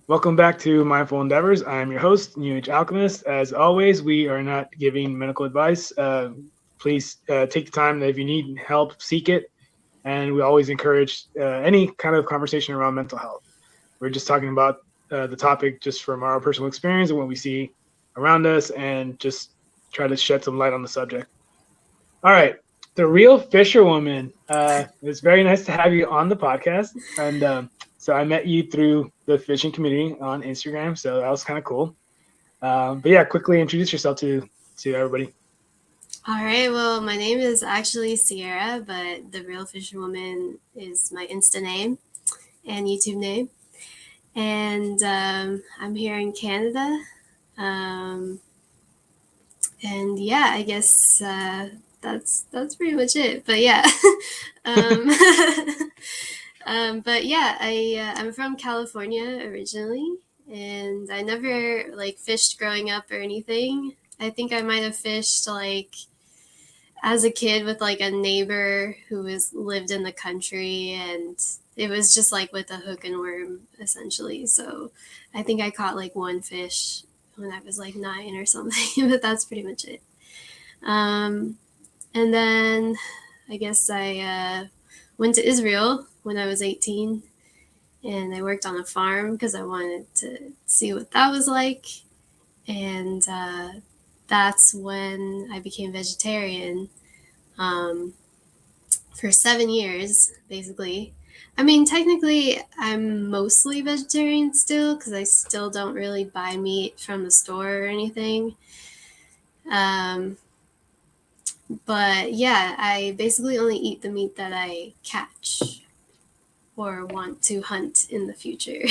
Welcome back to Mindful Endeavors. I'm your host, New Age Alchemist. As always, we are not giving medical advice. Please take the time that if you need help, seek it. And we always encourage any kind of conversation around mental health. We're just talking about the topic just from our personal experience and what we see around us and just try to shed some light on the subject. All right. The Real Fisherwoman. It's very nice to have you on the podcast. And so I met you through the fishing community on Instagram. So that was kind of cool. But yeah, quickly introduce yourself to everybody. All right. Well, my name is actually Sierra, but the Real Fisherwoman is my Insta name and YouTube name. And I'm here in Canada. Um, and yeah, I guess that's pretty much it. But yeah, um, but yeah, I'm from California originally, and I never like fished growing up or anything. I think I might have fished like as a kid with like a neighbor who lived in the country, and it was just like with a hook and worm essentially. So I think I caught like one fish when I was like 9 or something, but that's pretty much it. um, and then I guess I went to Israel when I was 18, and I worked on a farm because I wanted to see what that was like. And that's when I became vegetarian um, for 7 years, basically. I mean, technically, I'm mostly vegetarian still because I still don't really buy meat from the store or anything. Um, but yeah, I basically only eat the meat that I catch or want to hunt in the future.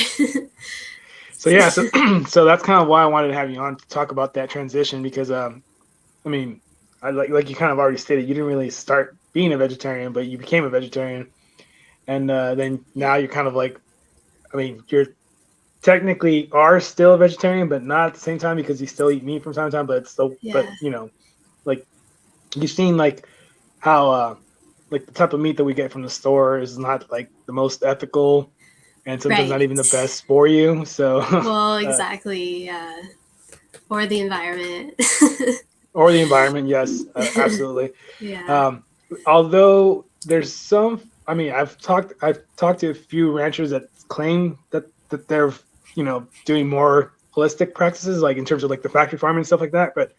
So yeah, so so that's kind of why I wanted to have you on to talk about that transition because I mean, I like you kind of already stated, you didn't really start being a vegetarian, but you became a vegetarian, and then now you're kind of like, I mean, you're technically are still a vegetarian, but not at the same time because you still eat meat from time to time. But it's still, Yeah. but like you've seen like how like the type of meat that we get from the store is not like the most ethical and sometimes not Right. even the best for you. So Well, exactly. Or the environment. or the environment, yes, absolutely. Yeah. Um, although there's some, I mean, I've talked to a few ranchers that claim that they're doing more holistic practices, like in terms of like the factory farming and stuff like that. But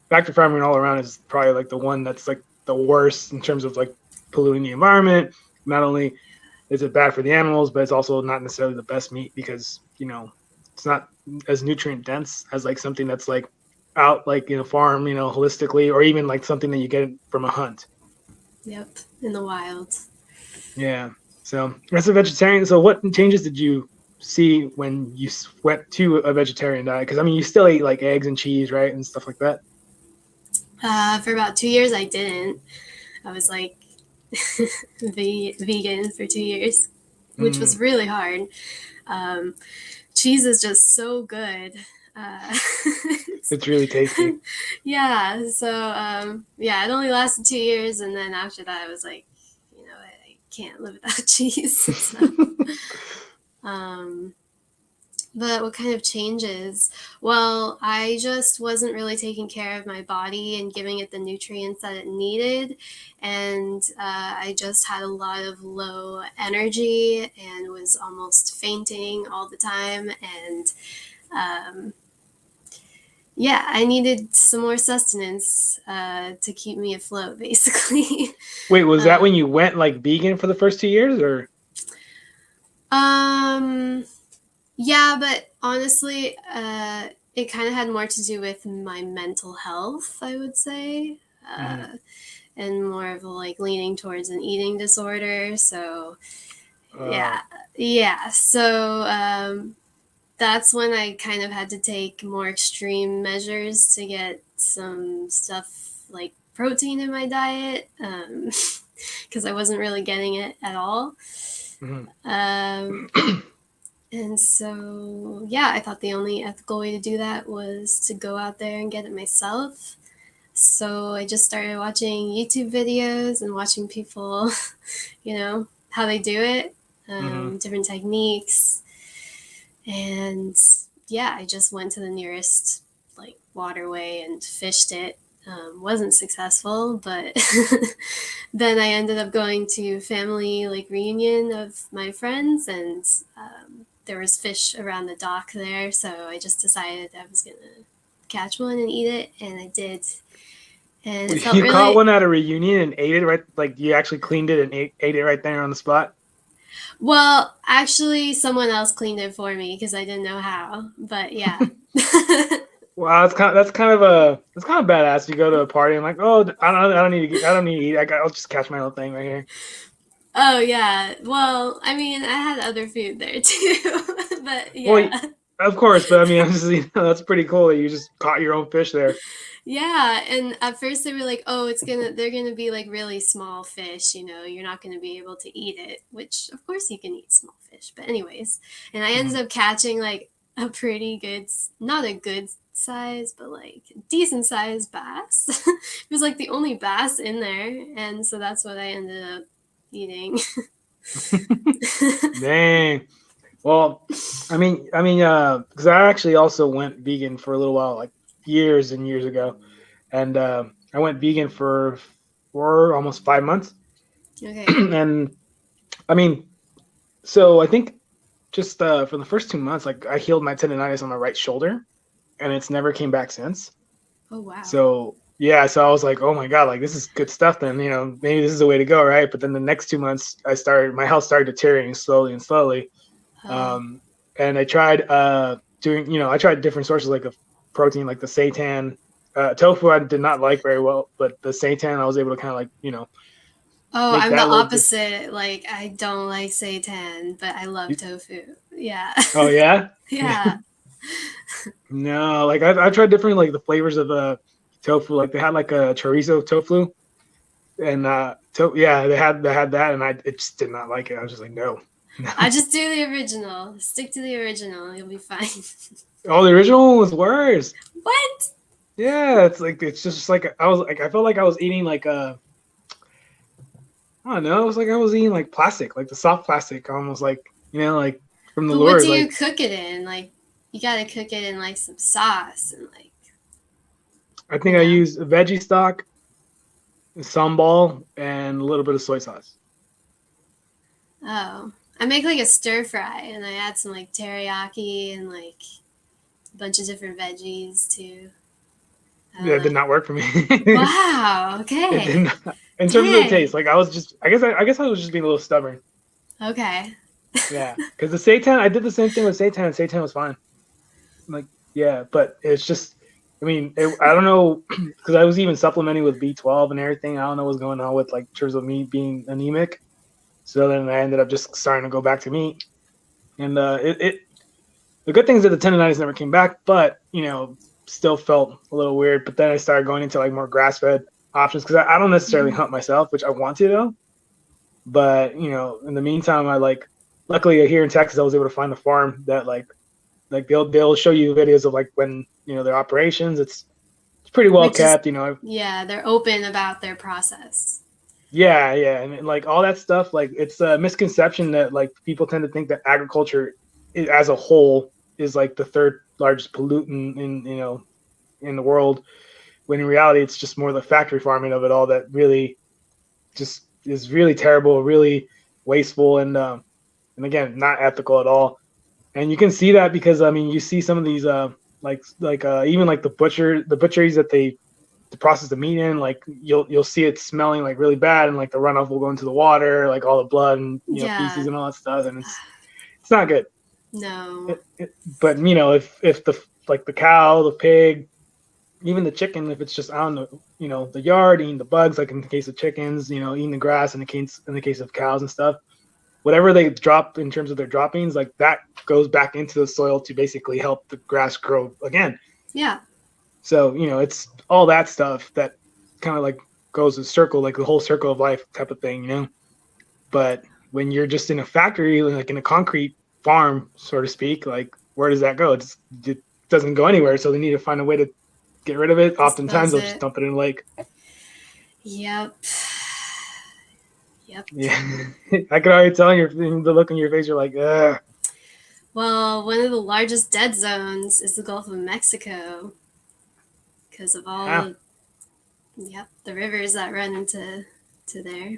factory farming all around is probably like the one that's like the worst in terms of like polluting the environment. Not only is it bad for the animals, but it's also not necessarily the best meat because it's not as nutrient dense as like something that's like out like in a farm, holistically, or even like something that you get from a hunt. Yep. In the wild. Yeah. So as a vegetarian, so what changes did you see when you went to a vegetarian diet? Because I mean, you still eat like eggs and cheese, right, and stuff like that. For about 2 years, I didn't. I was like vegan for 2 years, which Mm, was really hard. Um, cheese is just so good. Uh, it's really tasty. yeah. So yeah, it only lasted 2 years, and then after that, I was like, I can't live without cheese. So, um, but what kind of changes? Well, I just wasn't really taking care of my body and giving it the nutrients that it needed. And I just had a lot of low energy and was almost fainting all the time. And um, yeah, I needed some more sustenance to keep me afloat, basically. Wait, was that when um, you went like vegan for the first 2 years, or? um, Yeah, but honestly, it kind of had more to do with my mental health, I would say, Mhm. and more of like leaning towards an eating disorder. So, yeah, Oh, yeah. So, that's when I kind of had to take more extreme measures to get some stuff like protein in my diet, because I wasn't really getting it at all. mhm. Um, And so, yeah, I thought the only ethical way to do that was to go out there and get it myself. So I just started watching YouTube videos and watching people, how they do it, Mhm. different techniques. And yeah, I just went to the nearest like waterway and fished it. Wasn't successful, but then I ended up going to family like reunion of my friends, and there was fish around the dock there, so I just decided I was gonna catch one and eat it, and I did, and it felt You caught really one at a reunion and ate it right, like you actually cleaned it and ate it right there on the spot. well. Actually, someone else cleaned it for me because I didn't know how, but yeah. Wow, that's kind of badass. You go to a party and like, oh, I don't need to, I don't need to eat. I'll just catch my own thing right here. Oh yeah. Well, I mean, I had other food there too, but Well, yeah. of course, but I mean, I'm just, that's pretty cool that you just caught your own fish there. Yeah, and at first they were like, "Oh, they're gonna be like really small fish, you're not gonna be able to eat it," which of course you can eat small fish, but anyways, and I ended Mhm. up catching like a pretty good, not a good size, but like decent sized bass. It was like the only bass in there, and so that's what I ended up eating. Dang. Well, because I actually also went vegan for a little while, like years and years ago, and I went vegan for almost 5 months, Okay. and I mean, so I think just for the first 2 months, like I healed my tendonitis on my right shoulder, and it's never came back since. Oh wow. So yeah, so I was like, oh my god, like this is good stuff. Then maybe this is the way to go, right? But then the next 2 months, my health started deteriorating slowly and slowly. Oh. Um, and I tried doing, I tried different sources like of protein, like the seitan. Tofu I did not like very well, but the seitan I was able to kind of like, Oh, make I'm the that a little bit. opposite. Like, I don't like seitan, but I love tofu. Yeah. Oh yeah, Yeah. no, like I tried different like the flavors of tofu. Like they had like a chorizo tofu, and yeah, they had that, and it just did not like it. I was just like, no, no. I just do the original. Stick to the original. You'll be fine. Oh, the original one was worse. What? Yeah, it's just like I felt like I was eating like I don't know. It was like I was eating like plastic, like the soft plastic, almost like like from the But what lures. do you Like cook it in? Like, you gotta cook it in like some sauce and like, I you think I know? used veggie stock, sambal, and a little bit of soy sauce. Oh. I make like a stir fry and I add some like teriyaki and like a bunch of different veggies too. I Yeah, don't it did know. not work for me. Wow. It did Okay. not. In terms of the Dang. taste, like I was just, I guess I was just being a little stubborn. Okay. Yeah, because the seitan, I did the same thing with seitan, and seitan was fine. Like, yeah, but it's just, I don't know, because I was even supplementing with B12 and everything. I don't know what's going on with like in terms of me being anemic. So then I ended up just starting to go back to meat, and the good thing is that the tendonitis never came back, but still felt a little weird. But then I started going into like more grass fed options because I don't necessarily Mhm. hunt myself, which I want to though. But in the meantime, I like luckily here in Texas, I was able to find a farm that like they'll show you videos of like when their operations. It's pretty well Which is, kept. yeah, they're open about their process. Yeah, yeah, and like all that stuff. Like it's a misconception that like people tend to think that agriculture as a whole is like the third largest pollutant in the world, when in reality it's just more the factory farming of it all that really just is really terrible, really wasteful, and again not ethical at all. And you can see that because you see some of these even like the butcheries that they to process the meat in, like you'll see it smelling like really bad, and like the runoff will go into the water, like all the blood and feces Yeah. and all that stuff, and it's not good. No. But if the like the cow, the pig, even the chicken, if it's just out in the yard eating the bugs, like in the case of chickens, eating the grass in the case of cows and stuff, whatever they drop in terms of their droppings, like that goes back into the soil to basically help the grass grow again. Yeah. So it's all that stuff that kind of like goes a circle, like the whole circle of life type of thing. But when you're just in a factory, like in a concrete farm, so to speak, like where does that go? It doesn't go anywhere. So they need to find a way to get rid of it. Oftentimes Dispose they'll just it. dump it in a lake. Yep. Yep. Yeah, I could already tell the look on your face. You're like, ugh. Well, one of the largest dead zones is the Gulf of Mexico because of all Yeah. the rivers that run into there.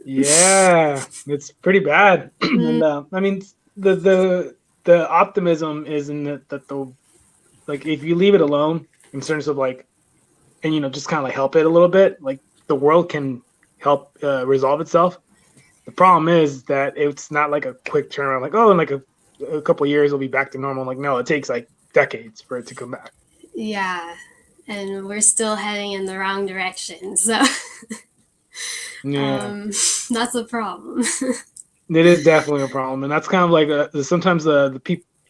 Yeah, it's pretty bad. Mm, And I mean, the optimism is in that the like if you leave it alone in terms of like, and just kind of like help it a little bit, like the world can help resolve itself. The problem is that it's not like a quick turnaround, like, oh, in like a couple of years it'll be back to normal. Like, no, it takes like decades for it to come back. yeah, and we're still heading in the wrong direction. So Yeah, that's a problem. it is definitely a problem, and that's kind of like sometimes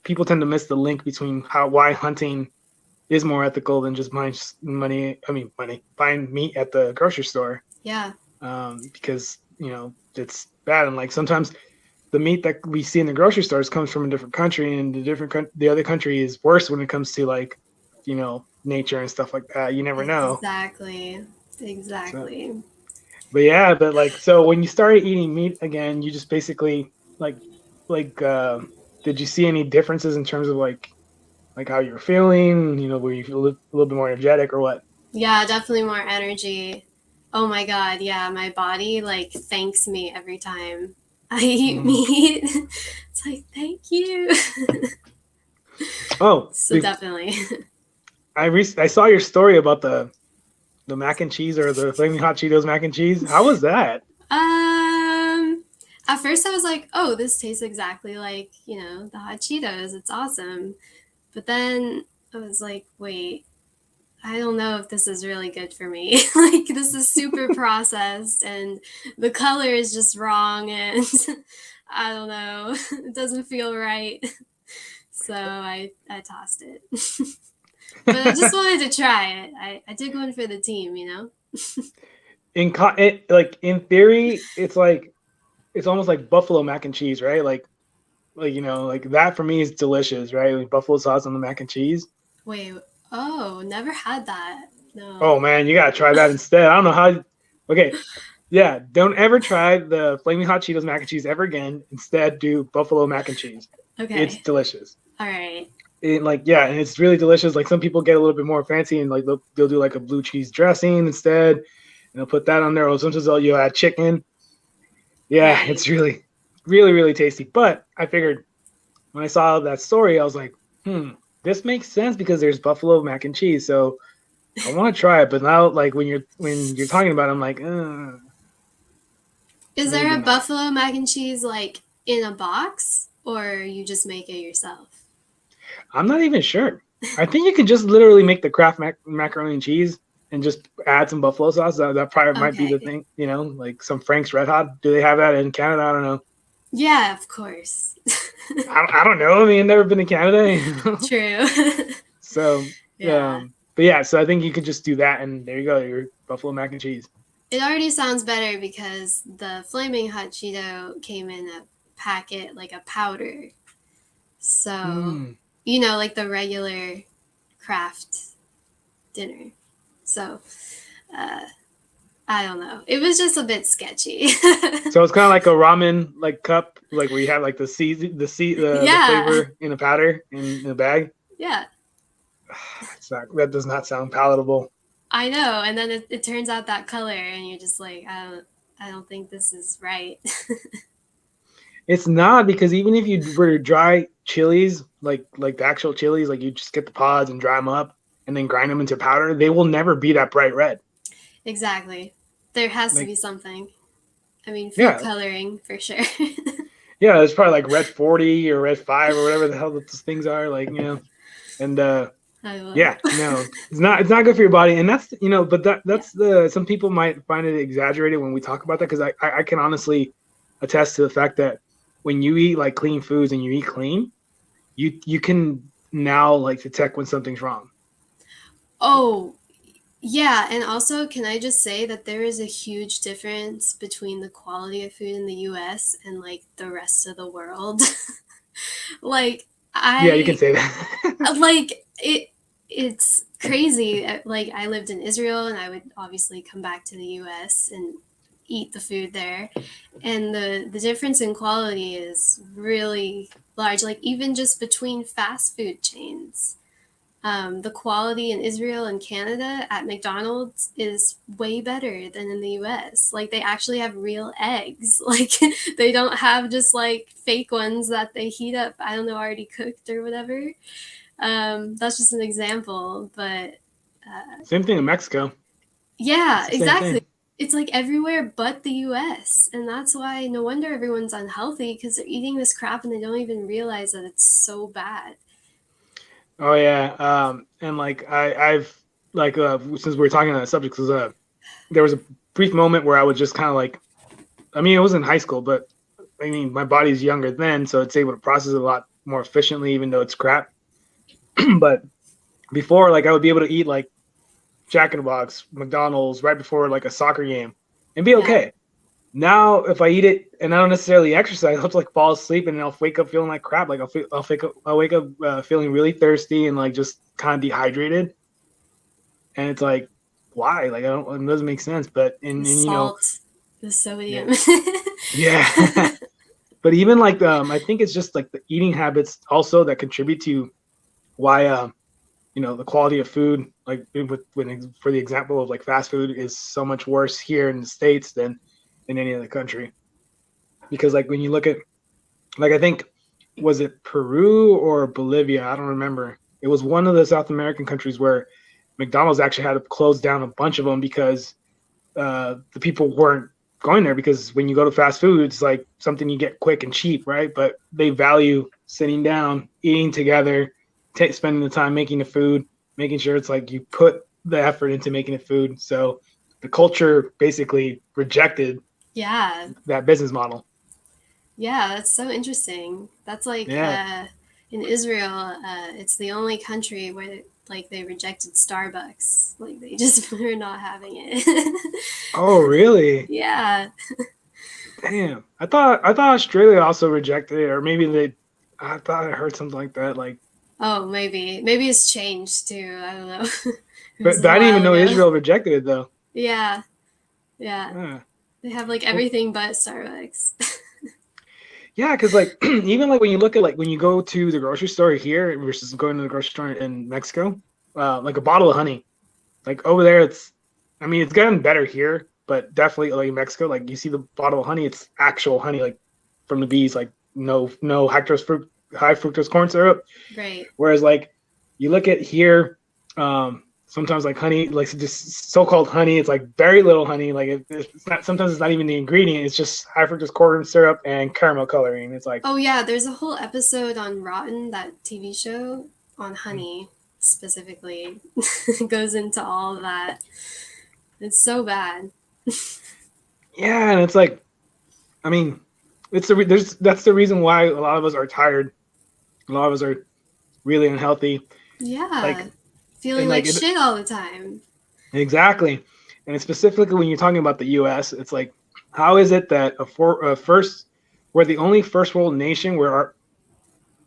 people tend to miss the link between why hunting is more ethical than just buying meat at the grocery store. Yeah. Because it's bad, and like sometimes the meat that we see in the grocery stores comes from a different country, and the other country is worse when it comes to like nature and stuff like that. You never know. Exactly. So, Exactly. but yeah, but like so when you started eating meat again, you just basically like did you see any differences in terms of like how you're feeling? Were you feel a little bit more energetic or what? Yeah, definitely more energy. Oh my god, yeah, my body like thanks me every time I eat Mm. meat. It's like, thank you. Oh, So definitely. I saw your story about the mac and cheese or the flaming hot Cheetos mac and cheese. How was that? Um, at first I was like, oh, this tastes exactly like, the hot Cheetos. It's awesome. But then I was like, wait, I don't know if this is really good for me. Like, this is super processed and the color is just wrong and I don't know. It doesn't feel right. So I tossed it. But I just wanted to try it. I did one for the team. Like in theory, it's almost like buffalo mac and cheese, right? Like like that for me is delicious, right? Like buffalo sauce on the mac and cheese. Wait, oh, never had that. No. Oh man, you gotta try that instead. I don't know how. Okay, yeah, don't ever try the flaming hot Cheetos mac and cheese ever again. Instead, do buffalo mac and cheese. It's Okay. delicious. All right. And it's really delicious. Like some people get a little bit more fancy and like they'll do like a blue cheese dressing instead, and they'll put that on there. Or sometimes you'll add chicken. Yeah, Right. it's really, really, really tasty. But I figured when I saw that story, I was like, this makes sense because there's buffalo mac and cheese. So I want to try it. But now, like when you're talking about it, I'm like, Is there maybe a not. buffalo mac and cheese like in a box or you just make it yourself? I'm not even sure. I think you can just literally make the Kraft macaroni and cheese and just add some buffalo sauce. That probably might be the Okay. thing, like some Frank's Red Hot. Do they have that in Canada? I don't know. Yeah, of course. I don't know. I mean, I've never been to Canada. True. So, Yeah. but yeah, so I think you could just do that, and there you go, your buffalo mac and cheese. It already sounds better because the flaming hot Cheeto came in a packet, like a powder. So, Mm. like the regular craft dinner. So, uh, I don't know. It was just a bit sketchy. So it's kind of like a ramen like cup, like where you have like the Yeah. flavor in a powder in a bag. Yeah. That does not sound palatable. I know. And then it turns out that color and you're just like, I don't think this is right. It's not because even if you were to dry chilies, like the actual chilies, like you just get the pods and dry them up and then grind them into powder, they will never be that bright red. Exactly. There has to Like be something. I mean, food yeah, coloring for sure. yeah, it's probably like red 40 or red 5 or whatever the hell those things are, like and I will. yeah, no, it's not good for your body, and but that's the some people might find it exaggerated when we talk about that because I can honestly attest to the fact that when you eat like clean foods and you eat clean, you can now like detect when something's wrong. Oh, yeah. And also, can I just say that there is a huge difference between the quality of food in the US and like the rest of the world? Like, Yeah, you can I say that. like it's crazy. Like, I lived in Israel and I would obviously come back to the US and eat the food there, and the difference in quality is really large. Like even just between fast food chains, the quality in Israel and Canada at McDonald's is way better than in the US. Like they actually have real eggs. Like they don't have just like fake ones that they heat up, I don't know, already cooked or whatever. That's just an example, but Same thing in Mexico. yeah, It's the same exactly. thing. It's like everywhere but the US. And that's why no wonder everyone's unhealthy, because they're eating this crap and they don't even realize that it's so bad. Oh yeah. And like I've like since we're talking on that subject, because there was a brief moment where I would just kind of like, I mean, it was in high school, but I mean, my body's younger then, so it's able to process it a lot more efficiently, even though it's crap. But before, like, I would be able to eat like Jack in the Box, McDonald's right before like a soccer game and be Yeah. okay. Now, if I eat it and I don't necessarily exercise, I'll just like fall asleep and I'll wake up feeling like crap. Like I'll wake up feeling really thirsty and like just kind of dehydrated. And it's like, why? Like I don't. It doesn't make sense. But The you know, salt, the yeah, sodium. yeah. But even like I think it's just like the eating habits also that contribute to why the quality of food, like for the example of like fast food, is so much worse here in the States than in any other country. Because like when you look at, like, I think, was it Peru or Bolivia? I don't remember. It was one of the South American countries where McDonald's actually had to close down a bunch of them because the people weren't going there, because when you go to fast food, it's like something you get quick and cheap, right? But they value sitting down, eating together, spending the time making the food, making sure it's like you put the effort into making the food. So the culture basically rejected Yeah. that business model. Yeah, that's so interesting. That's like Yeah. in Israel, it's the only country where like they rejected Starbucks. Like they just were not having it. Oh, really? Yeah. Damn. I thought Australia also rejected it, or maybe they. I thought I heard something like that. Like, Oh, maybe it's changed too. I don't know. It was but a I didn't even while know ago. Israel rejected it though. Yeah. Yeah. Yeah. They have like Well, everything but Starbucks. yeah, because like even like when you look at, like, when you go to the grocery store here versus going to the grocery store in Mexico, like a bottle of honey, like over there, I mean, it's gotten better here, but definitely like in Mexico, like you see the bottle of honey, it's actual honey, like from the bees, like no high fructose corn syrup. Right. Whereas like you look at here, sometimes like honey, like just so-called honey, it's like very little honey. Like it's not. Sometimes it's not even the ingredient. It's just high fructose corn syrup and caramel coloring. It's like, Oh yeah, there's a whole episode on Rotten, that TV show, on honey specifically. It goes into all of that. It's so bad. yeah, and it's like, I mean, that's the reason why a lot of us are tired. A lot of us are really unhealthy. Yeah. Like, Feeling and like like shit all the time. exactly, and it's specifically when you're talking about the U.S., it's like, how is it that we're the only first world nation where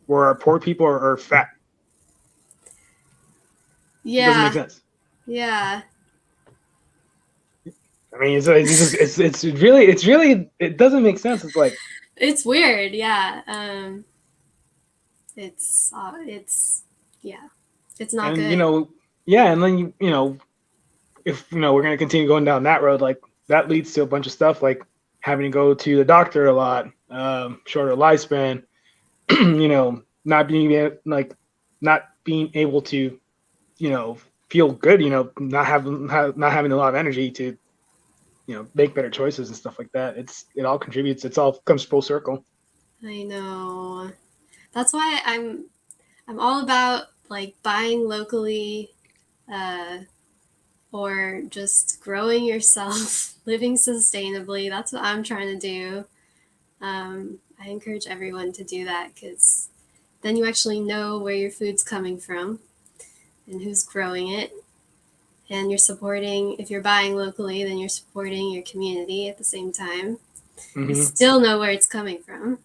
our poor people are fat? It doesn't make Yeah. sense. Yeah. I mean, it's really it doesn't make sense. It's like, It's weird. Yeah. It's yeah. It's not and good. yeah, and then if we're gonna continue going down that road, like that leads to a bunch of stuff like having to go to the doctor a lot, shorter lifespan, not not being able to feel good, not having a lot of energy to make better choices and stuff like that. It all contributes. It's all comes full circle. I know. That's why I'm all about like buying locally, uh, or just growing yourself, living sustainably. That's what I'm trying to do. I encourage everyone to do that, because then you actually know where your food's coming from and who's growing it. And you're supporting, if you're buying locally, then you're supporting your community at the same time. You Hmm. still know where it's coming from.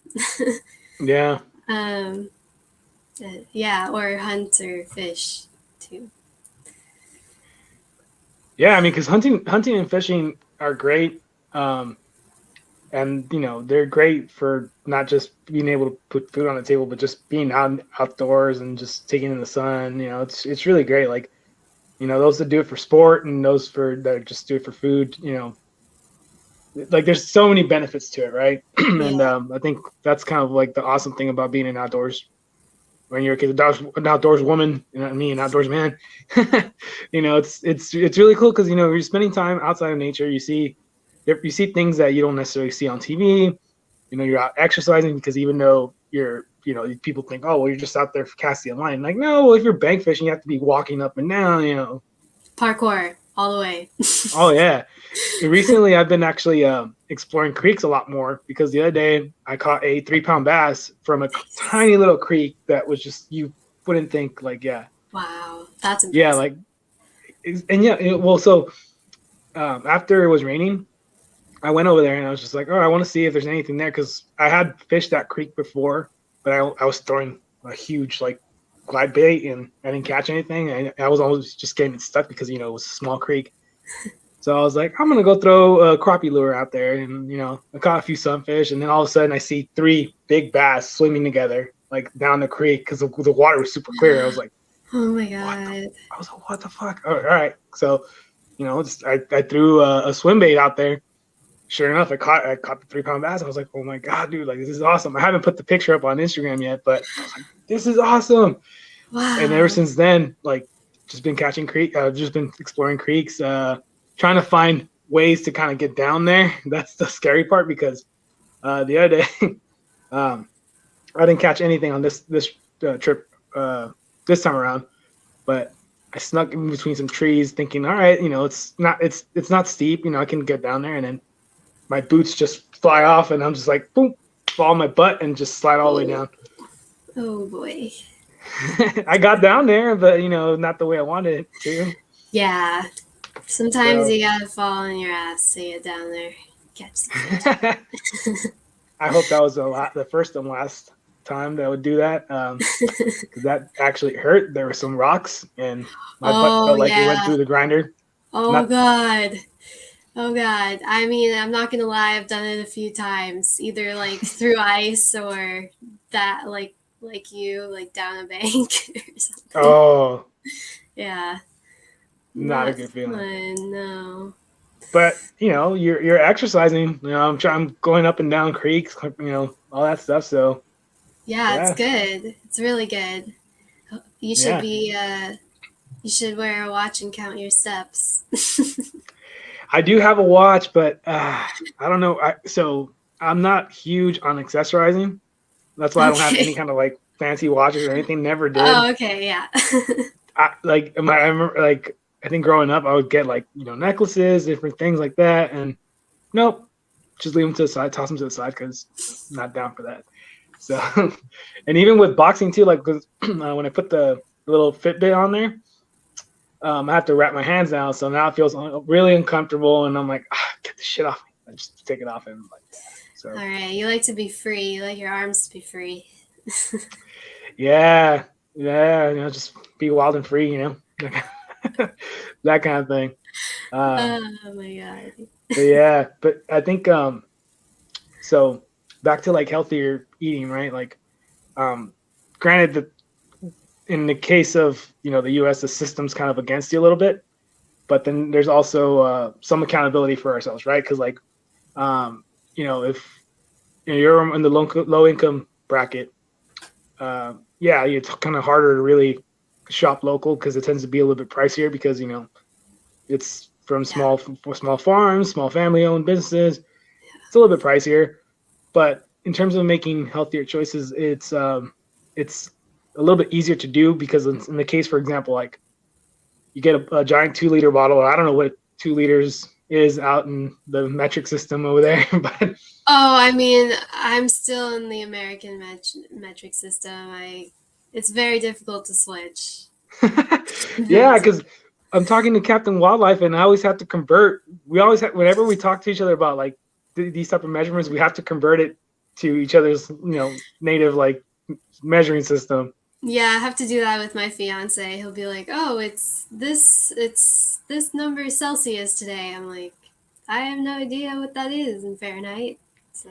Yeah. um, yeah, or hunt or fish too. Yeah, I mean, because hunting and fishing are great, And they're great for not just being able to put food on the table, but just being outdoors and just taking in the sun. It's really great. Like, those that do it for sport and those that just do it for food. Like there's so many benefits to it, right? And Yeah. I think that's kind of like the awesome thing about being an outdoors when you're a kid, an outdoors woman, me, an outdoors man. It's really cool because you're spending time outside of nature. You see things that you don't necessarily see on TV. You're out exercising because even though people think, oh, well, you're just out there casting a line. Like, no, well, if you're bank fishing, you have to be walking up and down. Parkour all the way. Oh yeah. Recently, I've been actually exploring creeks a lot more because the other day I caught a 3-pound bass from a tiny little creek that was just, you wouldn't think, like, yeah. Wow, that's Yeah, impressive. like, and yeah, well, so after it was raining, I went over there and I was just like, oh, I want to see if there's anything there because I had fished that creek before, but I was throwing a huge, like, glide bait and I didn't catch anything. I was always just getting stuck because, it was a small creek. So I was like, I'm gonna go throw a crappie lure out there, and I caught a few sunfish, and then all of a sudden I see 3 big bass swimming together, like down the creek, because the water was super clear. I was like, Oh my what? god. I was like, what the fuck? All right. So I threw a swim bait out there. Sure enough, I caught the 3-pound bass. I was like, oh my god, dude, like this is awesome. I haven't put the picture up on Instagram yet, but I was like, this is awesome. And ever Wow. since then, like, just been catching just been exploring creeks, trying to find ways to kind of get down there. That's the scary part because the other day, um, I didn't catch anything on this trip this time around, but I snuck in between some trees, thinking, all right, it's not steep, I can get down there, and then my boots just fly off, and I'm just like, boom, fall on my butt and just slide all the way Oh, down. oh boy. I got down there, but not the way I wanted it to. Yeah. Sometimes So you gotta fall on your ass to get down there. Catch some fish. I hope that was the first and last time that I would do that, because that actually hurt. There were some rocks, and my butt Oh felt like it went yeah. through the grinder. Oh Not god. Oh god. I mean, I'm not gonna lie, I've done it a few times. Either like through ice or that like you, like down a bank or something. oh, Yeah. not a Not good feeling. fun, no. But you're exercising. I'm going up and down creeks, all that stuff. So Yeah, it's yeah, good. It's really good. You should yeah. be you should wear a watch and count your steps. I do have a watch, but I don't know. So I'm not huge on accessorizing. That's why I don't have any Okay. kind of like fancy watches or anything. Never did. Oh, okay, yeah. I remember, like, I think growing up, I would get, like, necklaces, different things like that, and nope, just leave them to the side, toss them to the side because I'm not down for that. So, and even with boxing too, like, when I put the little Fitbit on there, I have to wrap my hands now, so now it feels really uncomfortable, and I'm like, get the shit off me. I just take it off and like that. So All right, you like to be free. You like your arms to be free. yeah, just be wild and free, that kind of thing. Oh my god. But yeah, but I think so back to like healthier eating, right? Like granted that in the case of the US, the system's kind of against you a little bit, but then there's also some accountability for ourselves, right? Because like if you're in the low income bracket, yeah, it's kind of harder to really shop local because it tends to be a little bit pricier because it's from Yeah. small farms, small family owned businesses. It's a little bit pricier, but in terms of making healthier choices, it's a little bit easier to do because in the case, for example, like you get a giant 2 liter bottle. I don't know what 2 liters is out in the metric system over there, but Oh, I mean, I'm still in the American metric system. It's very difficult to switch. yeah, because I'm talking to Captain Wildlife, and I always have to convert. We always have, whenever we talk to each other about like these type of measurements, we have to convert it to each other's native like measuring system. Yeah, I have to do that with my fiance. He'll be like, "Oh, it's this number Celsius today." I'm like, I have no idea what that is in Fahrenheit. So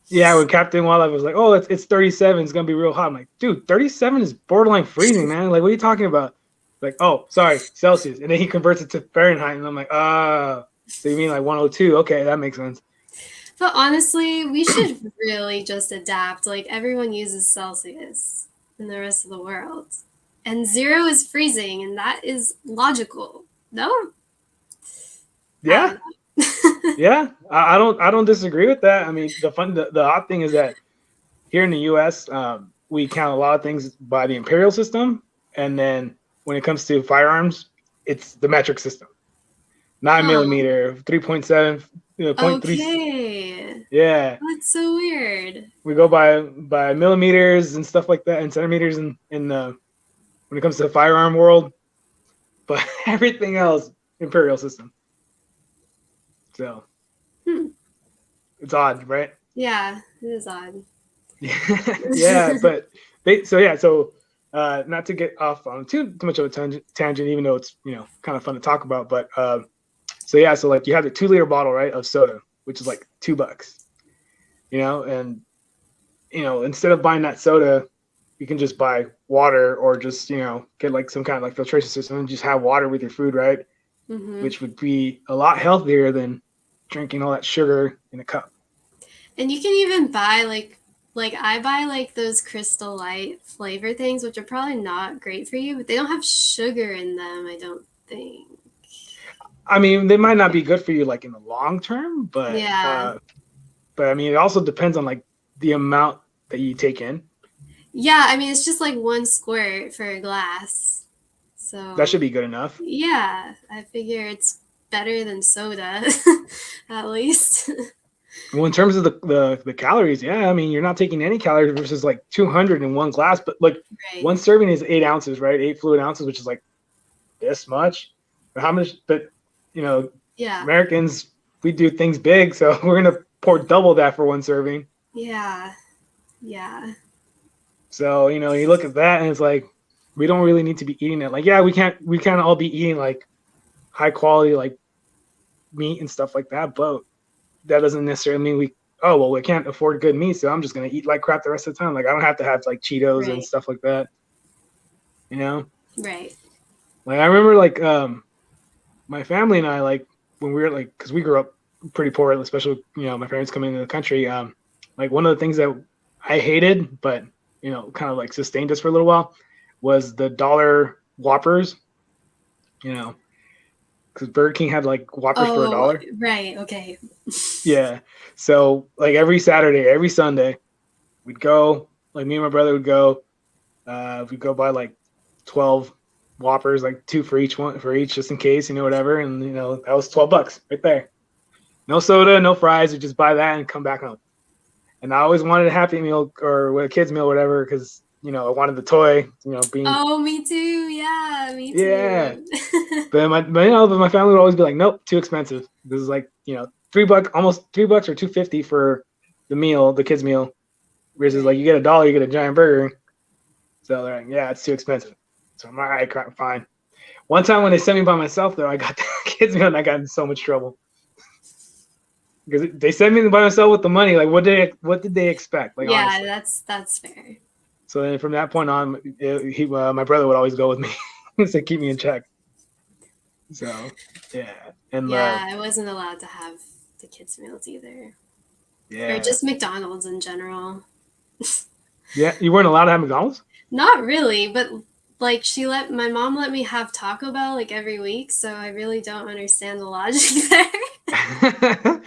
Yeah, when Captain Wildlife was like, "Oh, it's 37. It's gonna be real hot." I'm like, "Dude, 37 is borderline freezing, man. Like, what are you talking about?" Like, "Oh, sorry, Celsius." And then he converts it to Fahrenheit, and I'm like, "Ah, so you mean like 102? Okay, that makes sense." but honestly, we should really just adapt. Like everyone uses Celsius in the rest of the world. And 0 is freezing, and that is logical. No? I Yeah, don't know. yeah. I don't disagree with that. I mean, the odd thing is that here in the U.S., we count a lot of things by the imperial system, and then when it comes to firearms, it's the metric system. 9 Huh. millimeter, 3.7, 0.3. Okay. Yeah, That's so weird. we go by millimeters and stuff like that, and centimeters in the when it comes to the firearm world, but everything else imperial system. So Hmm. it's odd, right? Yeah, it is odd. Yeah, but not to get off on too much of a tangent, even though it's kind of fun to talk about, but so like you have the 2 liter bottle, right, of soda, which is like $2, and instead of buying that soda, you can just buy water or just get like some kind of like filtration system and just have water with your food, right? Hmm. Which would be a lot healthier than drinking all that sugar in a cup. And you can even buy like I buy like those Crystal Light flavor things, which are probably not great for you, but they don't have sugar in them, I don't think. I mean, they might not be good for you like in the long term, Yeah. but I mean, it also depends on like the amount that you take in. Yeah, I mean it's just like one squirt for a glass. That should So be good enough. yeah, I figure it's better than soda, at least. Well, in terms of the calories, yeah, I mean, you're not taking any calories versus like 200 in one glass, but like Right. one serving is 8 ounces, right? 8 fluid ounces, which is like this much. But how much? But you know, Yeah. Americans, we do things big, so we're gonna pour double that for one serving. Yeah. Yeah. So you look at that and it's like we don't really need to be eating it. Like, yeah, we can't all be eating like high quality like meat and stuff like that, but that doesn't necessarily mean we can't afford good meat, so I'm just gonna eat like crap the rest of the time. Like I don't have to have like Cheetos and Right. stuff like that. You know? Right. Like I remember like my family and I, like when we were like, because we grew up pretty poor, especially my parents coming into the country. Like one of the things that I hated, but kind of like sustained us for a little while, was the dollar Whoppers. You know, because Burger King had like Whoppers for a Oh, dollar. right. Okay. Yeah. So like every Saturday, every Sunday, we'd go. Like me and my brother would go. We'd go buy like 12 Whoppers, like 2 for each one, for each, just in case, whatever. And that was $12 right there. No soda, no fries. We just buy that and come back home. And I always wanted a Happy Meal or a kids meal, whatever, because I wanted the toy. Being Oh, me too. Yeah, me yeah. too. But my family would always be like, nope, too expensive. This is like $3, almost $3 or 250 for the meal, the kids meal, versus like Right. you get $1, you get a giant burger. So they're like, yeah, it's too expensive. So I'm like, all right, crap, fine. One time when they sent me by myself, though, I got the kids meal and I got in so much trouble because they sent me by myself with the money. Like, what did they expect? Like, Yeah, honestly. that's fair. So then from that point on, my brother would always go with me to keep me in check. So yeah, and Yeah, I wasn't allowed to have the kids' meals either. Or yeah, just McDonald's in general. yeah, you weren't allowed to have McDonald's. Not really, but like my mom let me have Taco Bell like every week, so I really don't understand the logic there.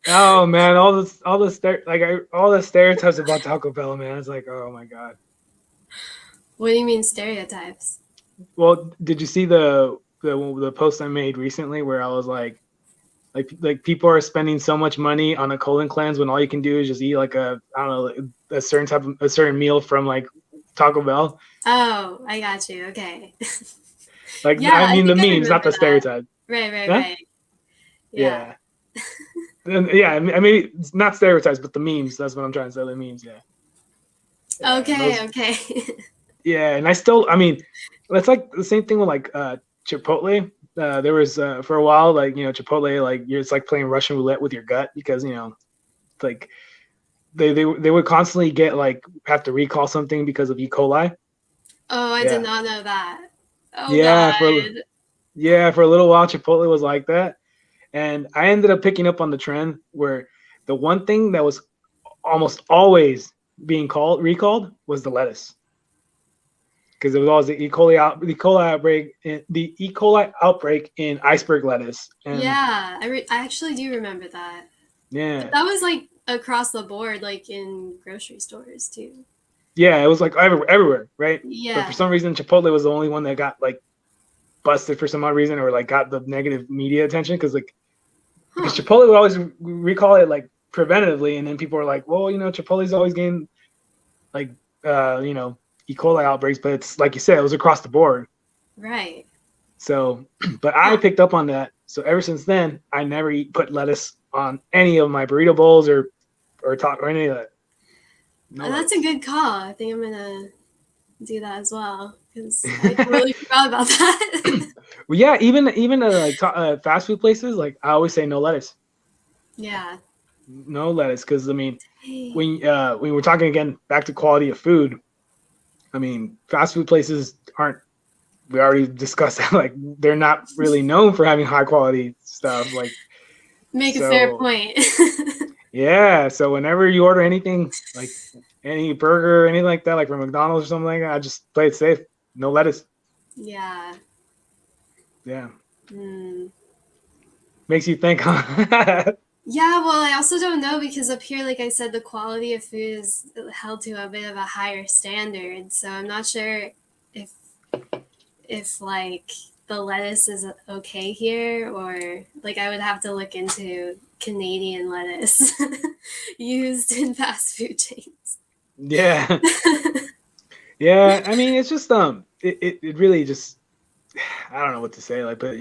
Oh man, all the stereotypes about Taco Bell, man. It's like, oh my god. What do you mean stereotypes? Well, did you see the post I made recently where I was like people are spending so much money on a colon cleanse when all you can do is just eat like I don't know, a certain meal from like Taco Bell. Oh, I got you. Okay. Like Yeah, I I mean the think I memes, not remember the that. stereotype. Right, right, Huh? right. Yeah. Yeah. Yeah, I mean it's not stereotypes, but the memes. That's what I'm trying to say. The memes, yeah. Yeah, and Okay, those. okay. Yeah, and I mean, it's like the same thing with like Chipotle. there was for a while, like, Chipotle, like it's like playing Russian roulette with your gut because like they would constantly get like have to recall something because of E. coli. Oh, I did Yeah, not know that. Oh yeah, God. for a little while, Chipotle was like that, and I ended up picking up on the trend where the one thing that was almost always being recalled was the lettuce because there was always the E. coli outbreak, the E. coli outbreak in iceberg lettuce, and Yeah, I actually do remember that. But yeah, that was like across the board, like in grocery stores too. yeah, it was like everywhere, right? But for Yeah. some reason, Chipotle was the only one that got like busted for some odd reason or like got the negative media attention because Huh. Chipotle would always recall it like preventatively, and then people were like, well, Chipotle's always getting like E. coli outbreaks, but it's like you said, it was across the board. Right. So, but I Huh. picked up on that. So ever since then, I never put lettuce on any of my burrito bowls or any of that. No That's a lettuce. good call. I think I'm gonna do that as well because I totally forgot about that. Well, yeah, even like fast food places, like I always say no lettuce, Yeah. no lettuce, because I mean, Hey. when we're talking again back to quality of food, I mean, fast food places aren't. We already discussed that, like they're not really known for having high quality stuff. Like Make a fair so, point. yeah. So whenever you order anything like any burger or anything like that, like from McDonald's or something like that, I just play it safe. No lettuce. Yeah. Yeah, Hmm. makes you think, huh? Yeah, well, I also don't know because up here, like I said, the quality of food is held to a bit of a higher standard. So I'm not sure if like the lettuce is okay here or like I would have to look into Canadian lettuce used in fast food chains. Yeah, yeah. I mean, it's just it really just I don't know what to say. Like, but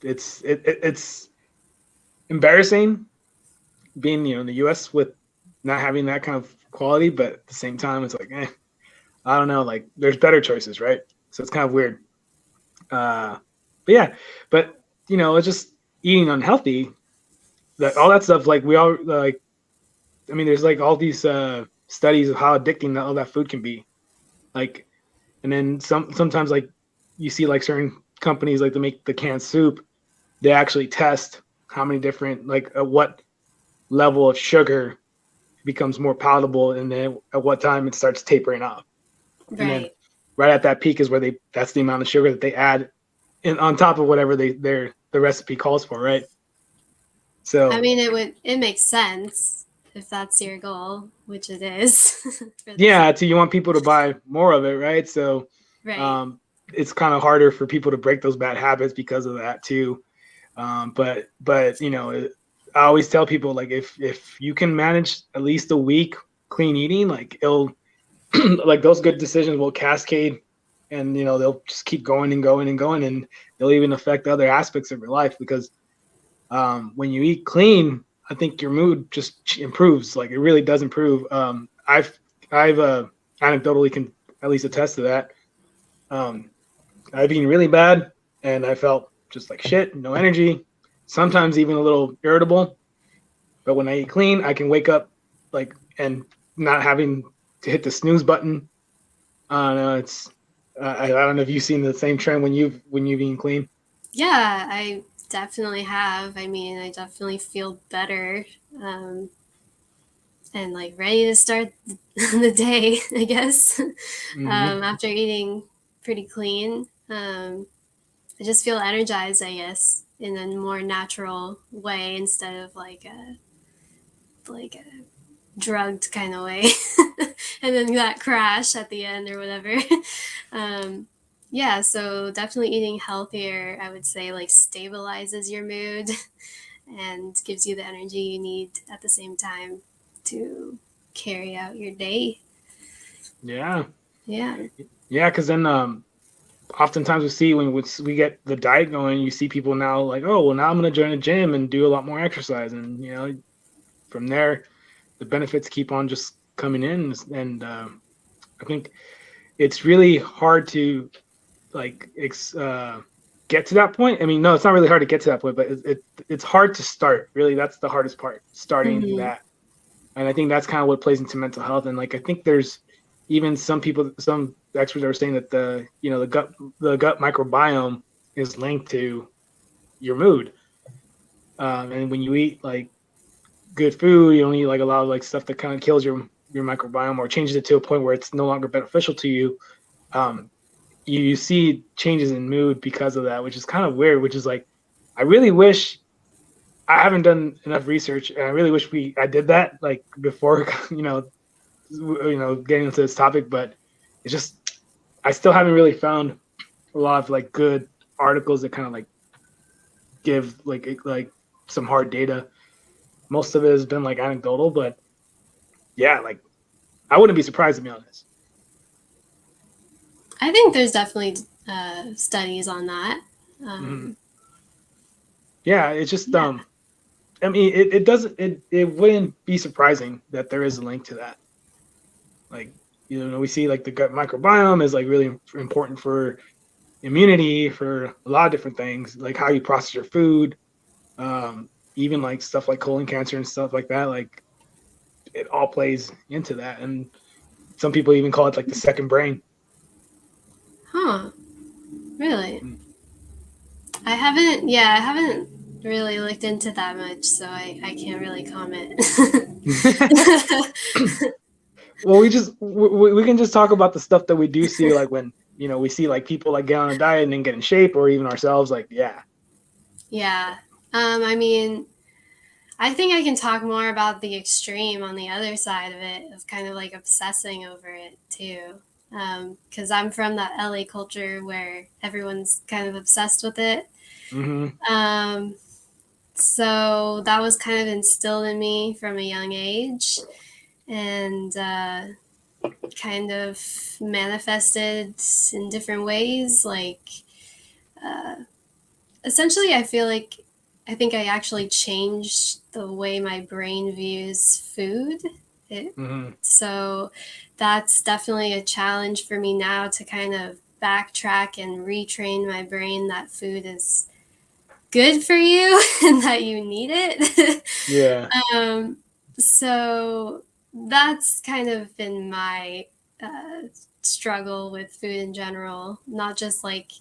it's embarrassing being in the U.S. with not having that kind of quality, but at the same time, it's like, I don't know. Like, there's better choices, right? So it's kind of weird. But yeah, but it's just eating unhealthy. That all that stuff, like we all like. I mean, there's like all these studies of how addicting all that food can be. Like, and then sometimes like you see like certain companies like to make the canned soup, they actually test how many different like what level of sugar becomes more palatable, and then at what time it starts tapering off. And then Right. right at that peak is where that's the amount of sugar that they add in on top of whatever the recipe calls for, right? I So mean, it makes sense if that's your goal, which it is for this. yeah, so you want people to buy more of it, right? So Right. um, it's kind of harder for people to break those bad habits because of that too. But I always tell people like if you can manage at least a week clean eating, like it'll like those good decisions will cascade, and they'll just keep going and going and going, and they'll even affect other aspects of your life because when you eat clean, I think your mood just improves. Like it really does improve. I've anecdotally can at least attest to that. Um, I've eaten really bad, and I felt just like shit, no energy, sometimes even a little irritable. But when I eat clean, I can wake up like and not having to hit the snooze button. No, it's I don't know if you've seen the same trend when you've eaten clean. Yeah, I definitely have. I mean, I definitely feel better. Um, and like ready to start the day, I guess. Hmm. After eating pretty clean, I just feel energized, I guess, in a more natural way instead of like a drugged kind of way, and then that crash at the end or whatever. um, yeah, so definitely eating healthier, I would say, like stabilizes your mood and gives you the energy you need at the same time to carry out your day. Yeah, Yeah. yeah, because then oftentimes we see when we get the diet going, you see people now like, oh, well, now I'm going to join a gym and do a lot more exercise, and from there, the benefits keep on just coming in, and I think it's really hard to like get to that point. I mean, no, it's not really hard to get to that point, but it's hard to start. Really, that's the hardest part, starting Mm-hmm. that. And I think that's kind of what plays into mental health. And like I think there's even some experts are saying that the gut microbiome is linked to your mood. And when you eat like good food, you don't eat like a lot of like stuff that kind of kills your microbiome or changes it to a point where it's no longer beneficial to you. Um, you see changes in mood because of that, which is kind of weird. Which is like, I really wish I haven't done enough research, and I really wish I did that like before getting into this topic. But it's just I still haven't really found a lot of like good articles that kind of like give like some hard data. Most of it has been like anecdotal, but yeah, like I wouldn't be surprised to be honest. I think there's definitely studies on that. Mm-hmm. Yeah, it's just Yeah. I mean, it doesn't it wouldn't be surprising that there is a link to that. Like, we see like the gut microbiome is like really important for immunity, for a lot of different things, like how you process your food, even like stuff like colon cancer and stuff like that. Like it all plays into that, and some people even call it like the second brain. Huh. Really? Mm. I haven't really looked into that much, so I can't really comment. Well, we can just talk about the stuff that we do see, like when we see like people like get on a diet and then get in shape, or even ourselves. Like, yeah. Yeah. I mean, I think I can talk more about the extreme on the other side of it, of kind of like obsessing over it too. Because I'm from that LA culture where everyone's kind of obsessed with it. Mm-hmm. So that was kind of instilled in me from a young age, and kind of manifested in different ways. Like, essentially, I think I actually changed the way my brain views food. Mm-hmm. So that's definitely a challenge for me now, to kind of backtrack and retrain my brain that food is good for you and that you need it. Yeah. So that's kind of been my struggle with food in general, not just like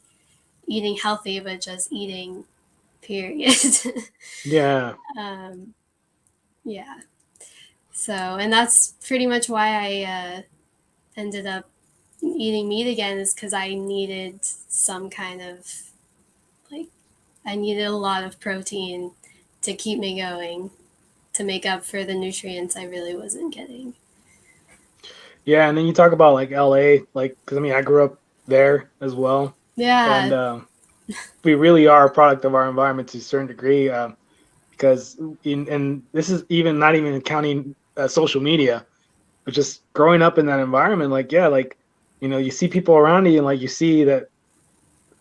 eating healthy, but just eating, period. Yeah. um, yeah. So, and that's pretty much why I ended up eating meat again, is because I needed some kind of, like, I needed a lot of protein to keep me going, to make up for the nutrients I really wasn't getting. Yeah, and then you talk about like LA, like because I mean I grew up there as well, and Yeah. we really are a product of our environment to a certain degree. Because and this is even not even counting social media, but just growing up in that environment, like yeah, like you see people around you, and like you see that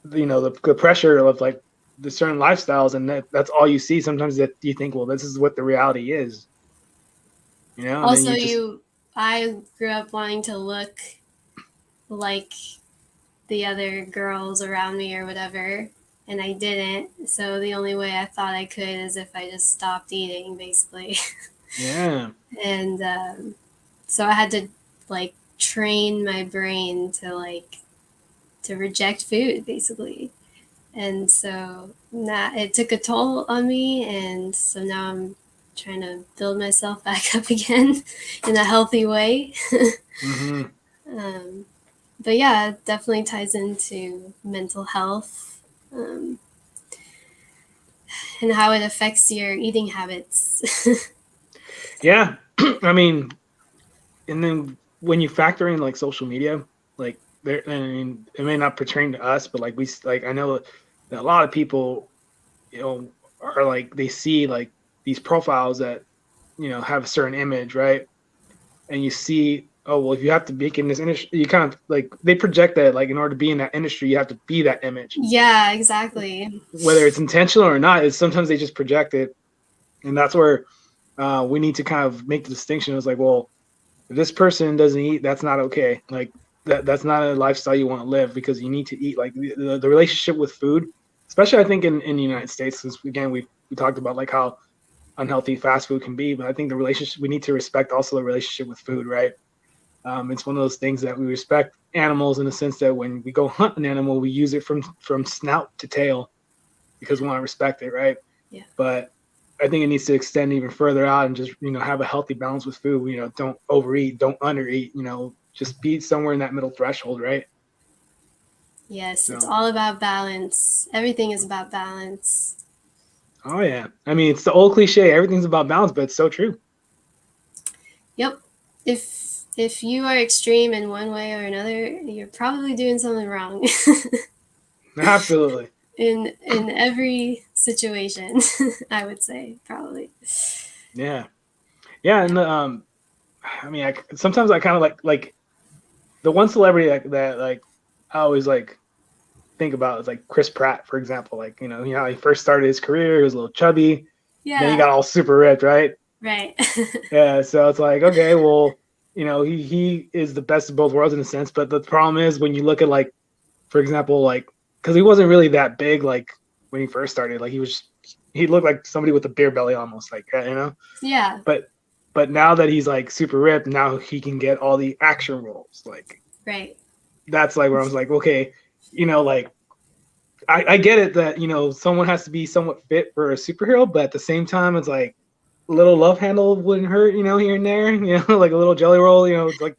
the pressure of like the certain lifestyles, and that's all you see. Sometimes that you think, well, this is what the reality is, and then Also, you just I grew up wanting to look like the other girls around me or whatever, and I didn't. So the only way I thought I could is if I just stopped eating, basically. yeah. And so I had to like train my brain to reject food, basically. And so it took a toll on me, and so now I'm trying to build myself back up again in a healthy way. Mm-hmm. But yeah, it definitely ties into mental health, and how it affects your eating habits. Yeah. I mean, and then when you factor in like social media, like there, I mean, it may not pertain to us, but like I know that a lot of people, are like they see like these profiles that have a certain image, right? And you see, oh well, if you have to be in this industry, you kind of like they project that like in order to be in that industry, you have to be that image, Yeah, exactly. whether it's intentional or not. Is sometimes they just project it, and that's where we need to kind of make the distinction. It's like, well, if this person doesn't eat, that's not okay. Like that's not a lifestyle you want to live, because you need to eat. Like the relationship with food. especially I think in the United States, because again we talked about like how unhealthy fast food can be, but I think the relationship we need to respect also the relationship with food, right? It's one of those things that we respect animals in the sense that when we go hunt an animal, we use it from snout to tail because we want to respect it, right? Yeah. But I think it needs to extend even further out and just have a healthy balance with food. Don't overeat, don't undereat. Just be somewhere in that middle threshold, right? Yes, it's So, all about balance. Everything is about balance. oh yeah, I mean it's the old cliche, everything's about balance, but it's so true. Yep. If you are extreme in one way or another, you're probably doing something wrong. Absolutely. in every situation, I would say probably. Yeah, yeah, and I mean, sometimes I kind of like the one celebrity that like I always like think about is like Chris Pratt, for example. Like how he first started his career, he was a little chubby, then he Yeah. got all super ripped, right? Right. Yeah, so it's like, okay, well, he is the best of both worlds in a sense, but the problem is when you look at like, for example, like because he wasn't really that big like when he first started, like he looked like somebody with a beer belly almost like that. Yeah. But now that he's like super ripped, now he can get all the action roles. Like Right. that's like where I was like, okay, like I get it that someone has to be somewhat fit for a superhero, but at the same time, it's like a little love handle wouldn't hurt, here and there, like a little jelly roll, it's like,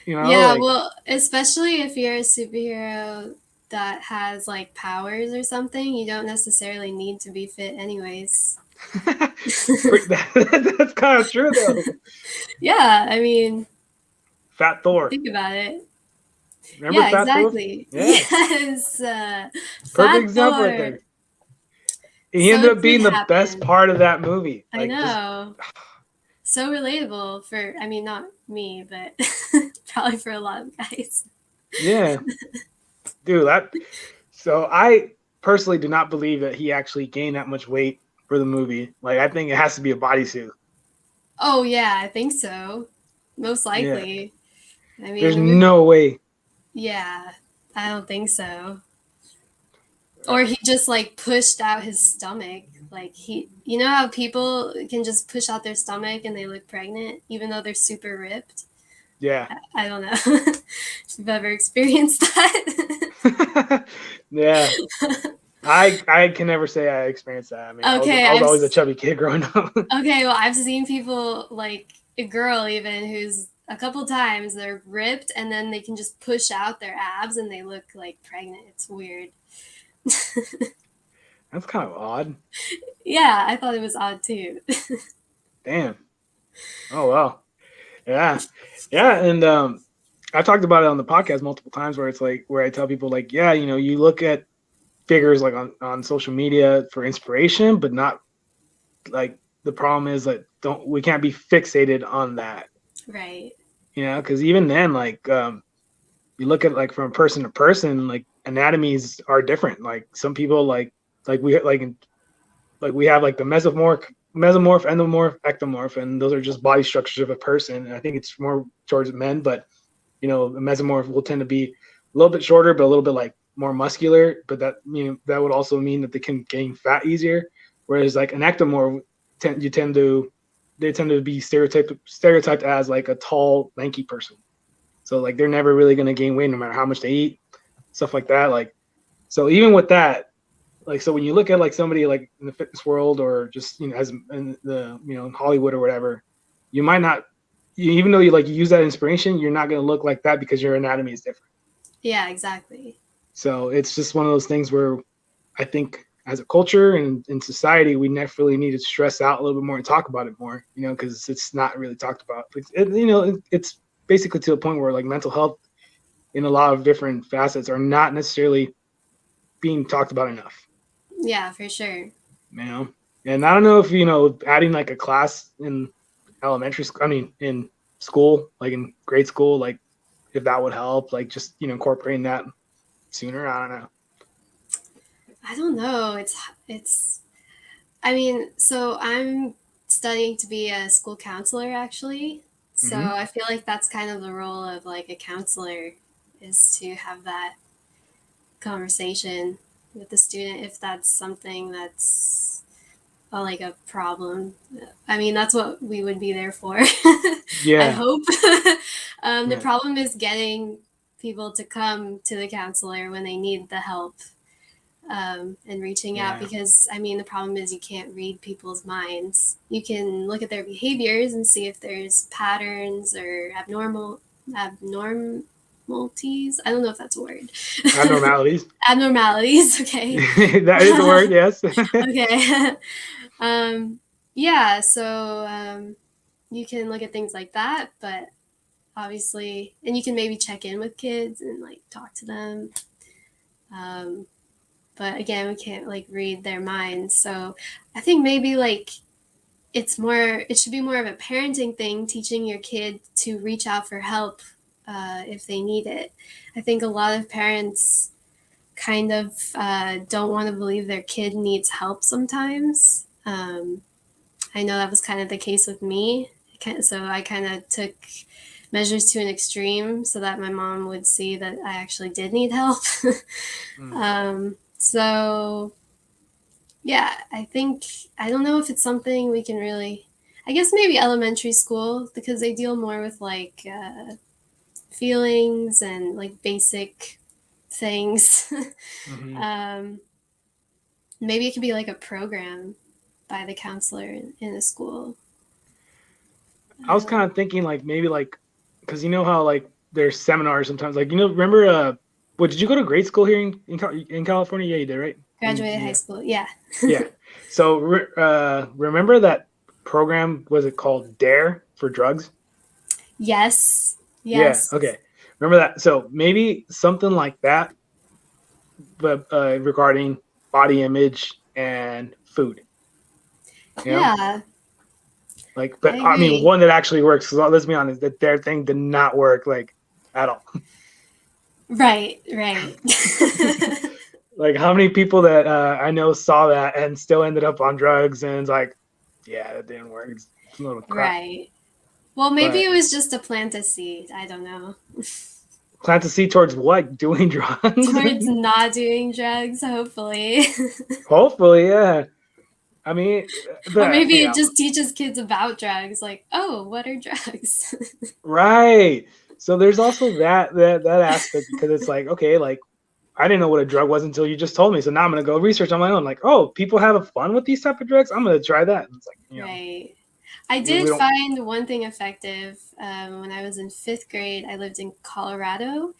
Yeah, like well, especially if you're a superhero that has like powers or something, you don't necessarily need to be fit anyways. that's kind of true though. Yeah, I mean, Fat Thor, think about it. remember Yeah, Fat Thor? exactly. Yeah, Yes. perfect Fat example right Thor. there. He So ended it up did being the best happen. part of that movie. I Like just know. So relatable for, I mean, not me, but probably for a lot of guys. yeah, dude. So I personally do not believe that he actually gained that much weight for the movie. Like I think it has to be a bodysuit. Oh, yeah, I think so. Most Yeah, likely. I mean, there's the movie, no way. yeah, I don't think so. Or he just like pushed out his stomach. Like you know how people can just push out their stomach and they look pregnant even though they're super ripped? Yeah, I don't know if you've ever experienced that. yeah. I can never say I experienced that. I mean, I was Okay, I was always a chubby kid growing up. okay, well, I've seen people like a girl even who's a couple times they're ripped and then they can just push out their abs and they look like pregnant. It's weird. That's kind of odd. Yeah, I thought it was odd too. Damn. Oh well. Yeah. Yeah. And I talked about it on the podcast multiple times where it's like where I tell people like, yeah, you look at figures like on social media for inspiration, but not like the problem is that we can't be fixated on that. Right. Because even then, like you look at like from person to person, like anatomies are different. Like some people like we have like the mesomorph, endomorph, ectomorph, and those are just body structures of a person. And I think it's more towards men, but the mesomorph will tend to be a little bit shorter, but a little bit like more muscular. But that would also mean that they can gain fat easier. Whereas like an ectomorph, they tend to be stereotyped as like a tall, lanky person. So like they're never really going to gain weight no matter how much they eat, stuff like that. Like so even with that, like so when you look at like somebody like in the fitness world or just as in the in Hollywood or whatever, you might not even though you use that inspiration, you're not going to look like that because your anatomy is different. Yeah, exactly. So it's just one of those things where I think as a culture and in society, we definitely need to stress out a little bit more and talk about it more, because it's not really talked about. It's basically to the point where like mental health in a lot of different facets are not necessarily being talked about enough. Yeah, for sure. And I don't know if adding like a class in elementary school, I mean in school, like in grade school, like if that would help, like just incorporating that sooner. I don't know. I don't know. It's I mean, so I'm studying to be a school counselor actually. So Mm-hmm. I feel like that's kind of the role of like a counselor is to have that conversation with the student if that's something that's like a problem. I mean, that's what we would be there for. I hope. The problem is getting people to come to the counselor when they need the help, and reaching out, because I mean, the problem is you can't read people's minds. You can look at their behaviors and see if there's patterns or abnormalities. I don't know if that's a word. Abnormalities. Okay. That is a word. Yes. Okay. Yeah. So you can look at things like that, but obviously, and you can maybe check in with kids and like talk to them. But again, we can't like read their minds. So I think maybe like it should be more of a parenting thing, teaching your kid to reach out for help if they need it. I think a lot of parents kind of don't want to believe their kid needs help sometimes. I know that was kind of the case with me. So I kind of took measures to an extreme so that my mom would see that I actually did need help. So yeah, I don't know if it's something we can really, I guess maybe elementary school, because they deal more with like feelings and like basic things. Maybe it could be like a program by the counselor in a school. I was kind of thinking like maybe like, because you know how like there's seminars sometimes, like, you know, remember did you go to grade school here in California? Yeah, you did, right? Graduated high school, yeah. Yeah. So remember that program, was it called DARE for drugs? Yes. Yeah, okay. Remember that? So maybe something like that, but regarding body image and food. You know? Yeah. Like, but I mean, one that actually works, because let's be honest, that DARE thing did not work like at all. Right. Like, how many people that I know saw that and still ended up on drugs, and it's like, yeah, that didn't work. It's a little crap. Right. Well, maybe it was just to plant a seed. I don't know. Plant a seed towards what? Doing drugs? Towards not doing drugs, hopefully. Hopefully, yeah. I mean, or maybe it just teaches kids about drugs. Like, oh, what are drugs? Right. So there's also that aspect, because it's like, okay, like, I didn't know what a drug was until you just told me. So now I'm going to go research on my own. Like, oh, people have fun with these type of drugs. I'm going to try that. And it's like, you know, right. I did find one thing effective when I was in 5th grade. I lived in Colorado,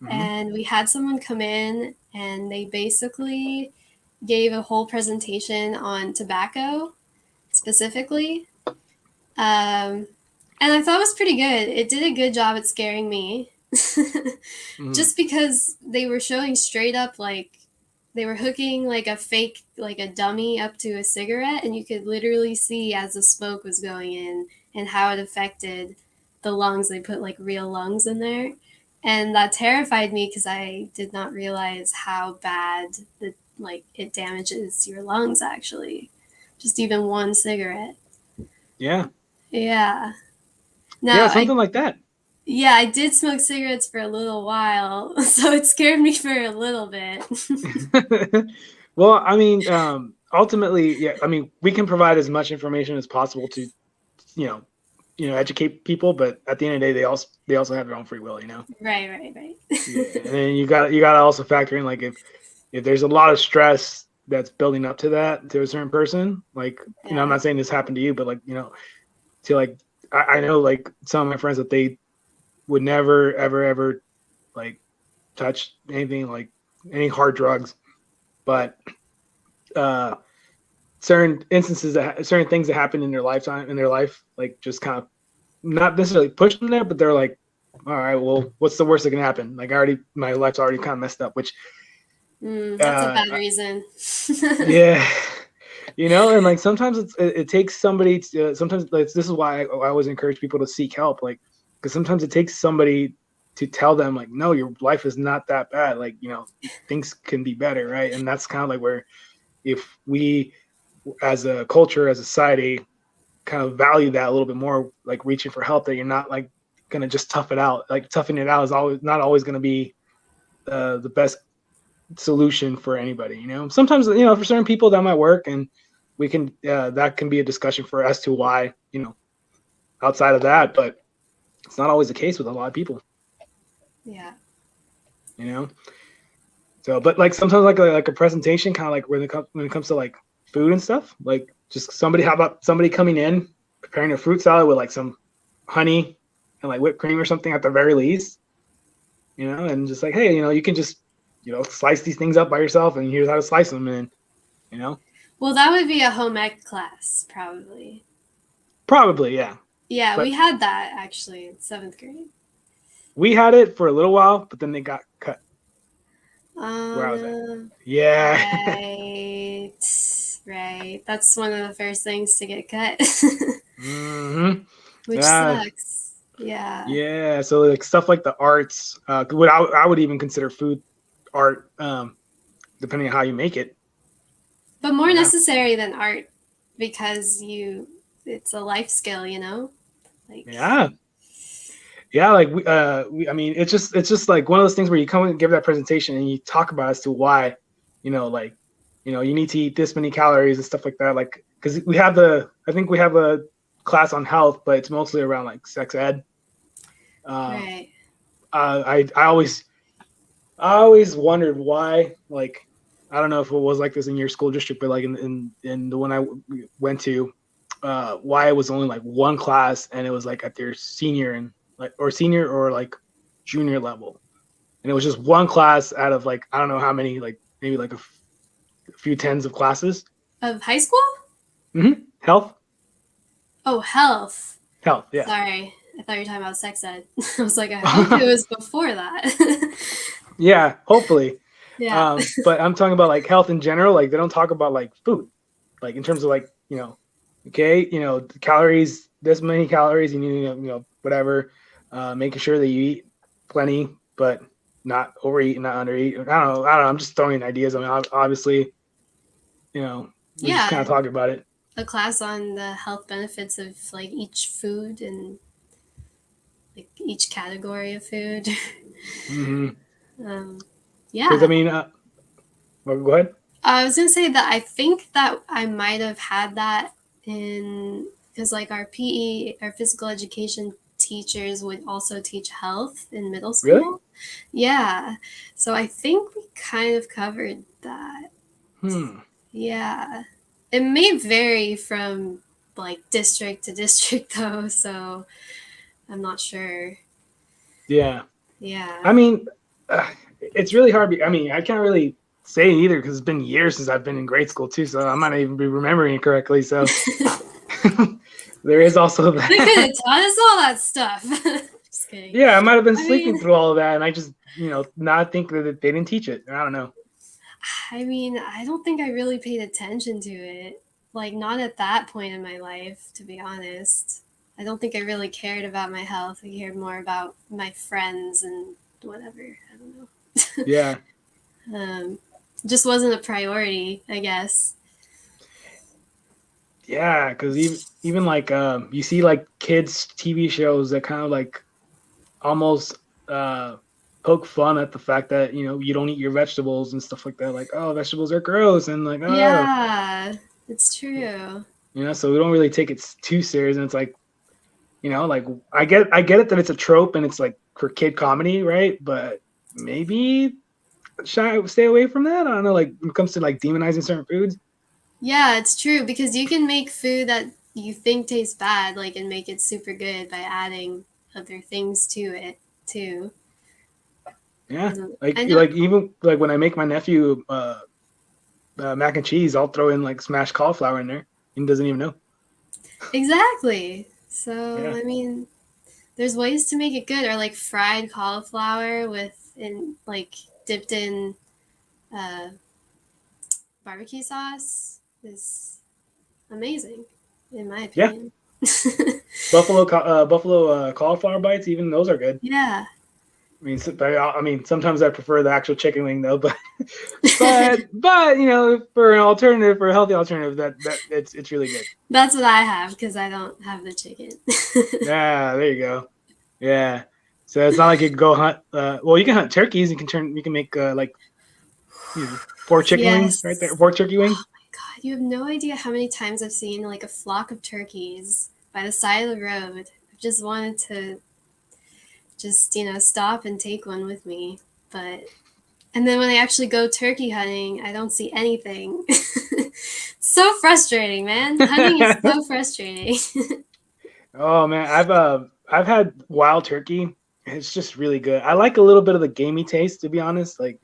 and we had someone come in, and they basically gave a whole presentation on tobacco specifically. And I thought it was pretty good. It did a good job at scaring me. Just because they were showing straight up, like, they were hooking like a fake, like a dummy up to a cigarette, and you could literally see as the smoke was going in and how it affected the lungs. They put like real lungs in there, and that terrified me because I did not realize how bad it damages your lungs, actually. Just even one cigarette. Yeah. Now, yeah, something like that. Yeah, I did smoke cigarettes for a little while, so it scared me for a little bit. Well, I mean, ultimately, yeah, I mean, we can provide as much information as possible to, you know, educate people, but at the end of the day, they also have their own free will, you know. Right. Yeah. And then you got to also factor in, like, if there's a lot of stress that's building up to that, to a certain person, like, you know, I'm not saying this happened to you, but like, you know, to like, I know like some of my friends that they would never, ever like touch anything, like any hard drugs, but certain instances certain things that happen in their life, like just kind of not necessarily push them there, but they're like, all right, well, what's the worst that can happen? Like, my life's already kind of messed up, which that's a bad reason. Yeah. You know, and like sometimes it takes somebody to, sometimes like, this is why I always encourage people to seek help, like, because sometimes it takes somebody to tell them, like, no, your life is not that bad, like, you know, things can be better, right? And that's kind of like where, if we as a culture, as a society, kind of value that a little bit more, like reaching for help, that you're not like gonna just tough it out. Like, toughing it out is not always going to be the best solution for anybody. Sometimes for certain people that might work, and we can that can be a discussion for as to why outside of that, but it's not always the case with a lot of people. Yeah. So, but like sometimes like a presentation, kind of like when it comes to like food and stuff, like just how about somebody coming in preparing a fruit salad with like some honey and like whipped cream or something at the very least, and just like, hey, you can just slice these things up by yourself, and here's how to slice them, and Well, that would be a home ec class, probably. Probably, yeah. Yeah, But we had that actually in 7th grade. we had it for a little while, but then they got cut. Where I was at. Yeah. Right. That's one of the first things to get cut. Mm-hmm. Which sucks. Yeah. Yeah. So like stuff like the arts, what I would even consider food art, depending on how you make it. But more necessary than art because it's a life skill, Like yeah. Like I mean, it's just like one of those things where you come and give that presentation and you talk about as to why, like, you need to eat this many calories and stuff like that. Like, because I think we have a class on health, but it's mostly around like sex ed. Right. I always wondered why, like, I don't know if it was like this in your school district, but like in the one I went to, why it was only like one class and it was like at their senior or like junior level, and it was just one class out of like I don't know how many, like maybe like a few tens of classes of high school. Health. Oh, health. Yeah. Sorry, I thought you were talking about sex ed. I was like, I hope it was before that. Yeah, hopefully. Yeah. But I'm talking about like health in general. Like they don't talk about like food, like in terms of like okay, the calories, this many calories, you need whatever. Making sure that you eat plenty, but not overeat and not undereat. I don't know. I'm just throwing ideas. I mean, obviously, we're just kind of talking about it. A class on the health benefits of like each food and like each category of food. Mm-hmm. Yeah. Because I mean, well, go ahead. I was gonna say that I think that I might have had that because like our PE, our physical education teachers would also teach health in middle school. Really? Yeah. So I think we kind of covered that. Yeah. It may vary from like district to district though, so I'm not sure. Yeah. Yeah. I mean, it's really hard. I mean, I can't really say either because it's been years since I've been in grade school too, so I might not even be remembering it correctly. So there is also that. They could have taught us all that stuff. Just kidding. Yeah, I might have been sleeping through all of that, and I just, not think that they didn't teach it. I don't know. I mean, I don't think I really paid attention to it. Like, not at that point in my life, to be honest. I don't think I really cared about my health. I cared more about my friends and whatever. I don't know. Yeah. Just wasn't a priority, I guess. Yeah, because even like you see like kids TV shows that kind of like almost poke fun at the fact that you don't eat your vegetables and stuff like that. Like, oh, vegetables are gross, and like, oh, yeah, it's true. So we don't really take it too serious, and it's like, like I get it that it's a trope and it's like for kid comedy, right? But maybe stay away from that. I don't know, like when it comes to like demonizing certain foods. Yeah, it's true because you can make food that you think tastes bad, like, and make it super good by adding other things to it too. Yeah, like even like when I make my nephew mac and cheese, I'll throw in like smashed cauliflower in there. He doesn't even know. Exactly. So yeah. I mean, there's ways to make it good, or like fried cauliflower like dipped in barbecue sauce is amazing, in my opinion. Yeah. Buffalo cauliflower bites, even those are good. Yeah. I mean, sometimes I prefer the actual chicken wing though, but for an alternative, for a healthy alternative, that it's really good. That's what I have because I don't have the chicken. Yeah, there you go. Yeah, so it's not like you can go hunt. Well, you can hunt turkeys. You can make like 4 chicken wings right there. Yes. 4 turkey wings. God, you have no idea how many times I've seen like a flock of turkeys by the side of the road. I've just wanted to just, stop and take one with me. And then when I actually go turkey hunting, I don't see anything. So frustrating, man. Hunting is so frustrating. Oh man, I've had wild turkey. It's just really good. I like a little bit of the gamey taste, to be honest. Like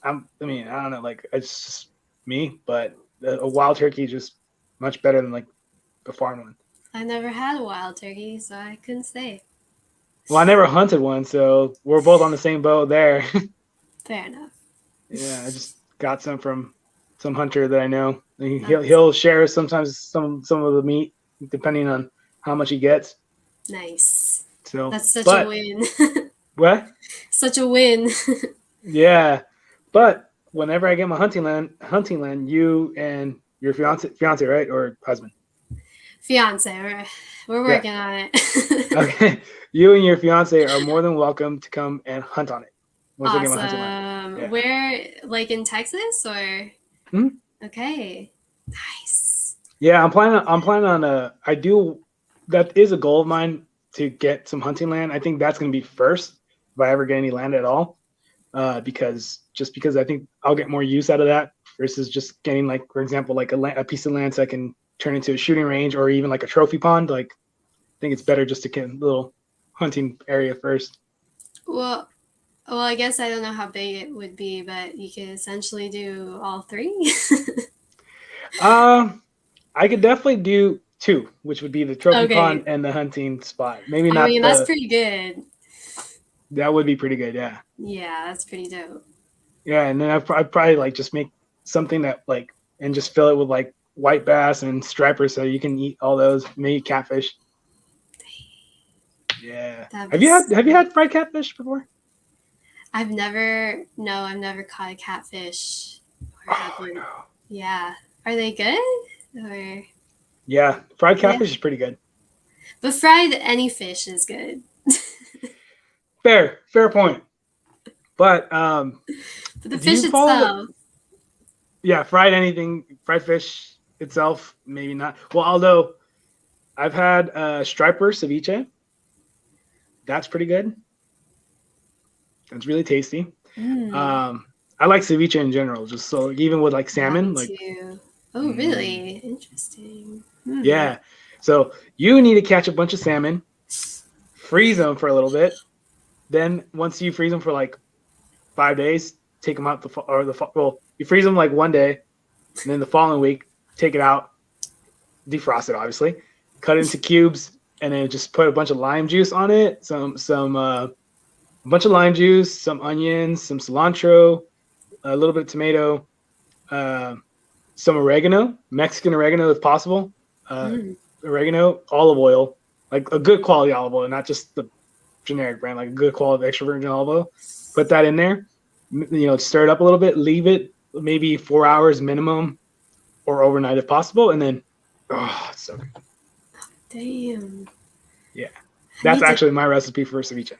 I don't know, like it's just me, but a wild turkey is just much better than like a farm one. I never had a wild turkey, so I couldn't say. Well, I never hunted one, so we're both on the same boat there. Fair enough. Yeah, I just got some from some hunter that I know. That's He'll share sometimes some of the meat depending on how much he gets. nice. So That's such a win. What? Such a win. Yeah, but whenever I get my hunting land, you and your fiance, right, or husband? Fiance, we're Yeah. working on it. Okay, you and your fiance are more than welcome to come and hunt on it. Once I get my hunting land. Awesome. Yeah. Where, like in Texas, or? Hmm? Okay. Nice. Yeah, I'm planning on I do that is a goal of mine to get some hunting land. I think that's going to be first if I ever get any land at all. Because I think I'll get more use out of that versus just getting, like, for example, like a piece of land so I can turn into a shooting range or even like a trophy pond. Like, I think it's better just to get a little hunting area first. Well, I guess I don't know how big it would be, but you could essentially do all three. I could definitely do 2, which would be the trophy pond and the hunting spot. Maybe I not mean, that's pretty good. That would be pretty good, yeah. Yeah, that's pretty dope. Yeah, and then I'd probably like just make something that like and just fill it with like white bass and stripers so you can eat all those. Maybe catfish. Yeah. Have you had fried catfish before? I've never caught a catfish or had one. No. Yeah. Are they good? Or Yeah, fried catfish is pretty good. But fried any fish is good. Fair point. But the fish itself. Yeah, fried fish itself, maybe not. Well, although I've had striper ceviche. That's pretty good. That's really tasty. I like ceviche in general, just so even with like salmon. Me too. Oh, really? Interesting. Yeah. So you need to catch a bunch of salmon, freeze them for a little bit. Then once you freeze them for like 5 days, take them out you freeze them like one day, and then the following week, take it out, defrost it obviously, cut it into cubes, and then just put a bunch of lime juice on it, a bunch of lime juice, some onions, some cilantro, a little bit of tomato, some oregano, Mexican oregano if possible, oregano, olive oil, like a good quality olive oil, not just the generic brand, like a good quality extra virgin olive oil. Put that in there, stir it up a little bit, leave it maybe 4 hours minimum or overnight if possible, and then it's so good. Damn. Yeah, that's actually my recipe for ceviche.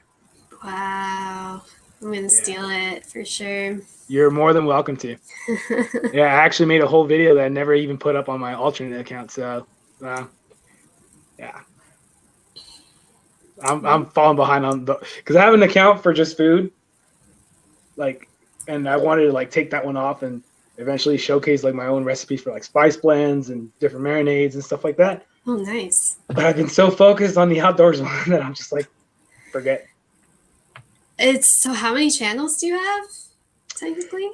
Wow. I'm going to steal it for sure. You're more than welcome to. Yeah, I actually made a whole video that I never even put up on my alternate account. So, yeah. I'm falling behind on because I have an account for just food, like, and I wanted to like take that one off and eventually showcase like my own recipes for like spice blends and different marinades and stuff like that. Oh, nice. But I've been so focused on the outdoors one that I'm just like, forget. So how many channels do you have, technically?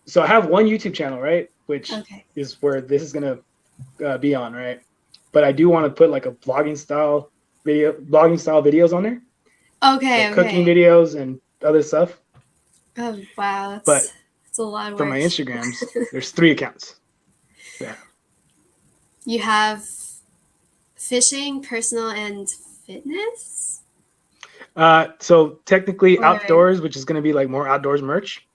So I have one YouTube channel, right? Which is where this is gonna be on, right? But I do want to put like a vlogging style videos on there. Okay. Cooking videos and other stuff. Oh wow, that's a lot of work. For my Instagrams, there's 3 accounts. Yeah. You have fishing, personal, and fitness? So technically outdoors, which is going to be like more outdoors merch,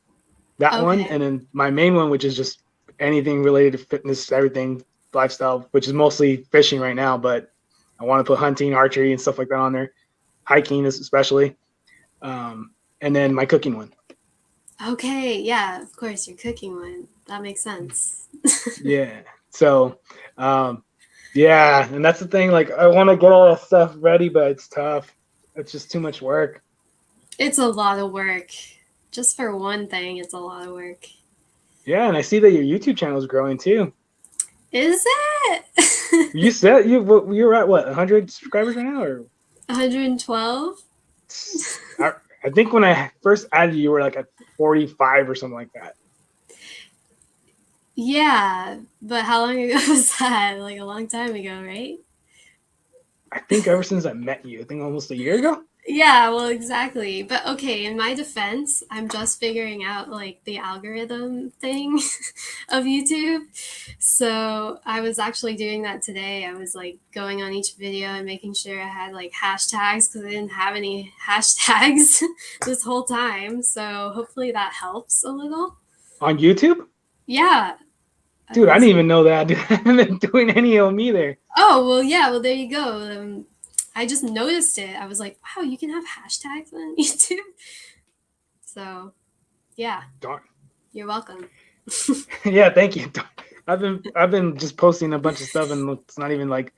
that one, and then my main one, which is just anything related to fitness, everything, lifestyle, which is mostly fishing right now, but I want to put hunting, archery, and stuff like that on there, hiking especially, and then my cooking one. Okay, yeah, of course, you're cooking one. That makes sense. Yeah. So, yeah, and that's the thing. Like, I want to get all that stuff ready, but it's tough. It's just too much work. It's a lot of work. Just for one thing, it's a lot of work. Yeah, and I see that your YouTube channel is growing too. Is it? You said you're at what 100 subscribers right now, or 112? I, I think when I first added you, you were like at 45 or something like that. Yeah, but how long ago was that? Like a long time ago, right? I think ever since I met you, I think almost a year ago. Yeah, well, exactly. But okay, in my defense, I'm just figuring out like the algorithm thing of YouTube. So I was actually doing that today. I was like going on each video and making sure I had like hashtags because I didn't have any hashtags this whole time. So hopefully that helps a little. On YouTube? Yeah. Dude, I didn't So, even know that. Dude, I haven't been doing any of them either. oh, well, yeah, well, there you go. I just noticed it. I was like, wow, you can have hashtags on YouTube. So, yeah, Darn. you're welcome. Yeah, thank you. I've been just posting a bunch of stuff, and it's not even like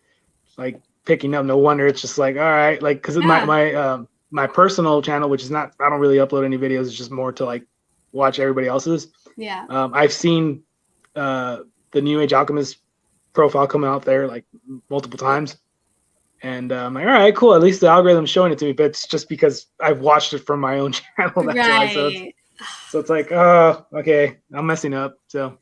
picking up. No wonder it's just like, all right, like because Yeah, my personal channel, which is not, I don't really upload any videos. It's just more to like watch everybody else's. yeah. I've seen the New Age Alchemist profile come out there like multiple times, and I'm like, all right, cool. At least the algorithm's showing it to me, but it's just because I've watched it from my own channel. That's why. Right. So it's like, oh, okay, I'm messing up. So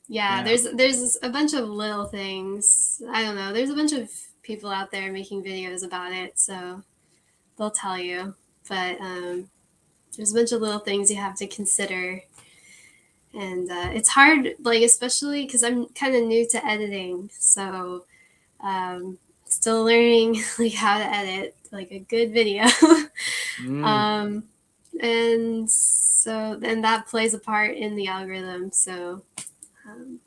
Yeah, yeah. there's a bunch of little things. I don't know. There's a bunch of people out there making videos about it, so they'll tell you. But there's a bunch of little things you have to consider, and it's hard, like especially because I'm kind of new to editing, so still learning like how to edit like a good video. Mm. um, and so then that plays a part in the algorithm. So um,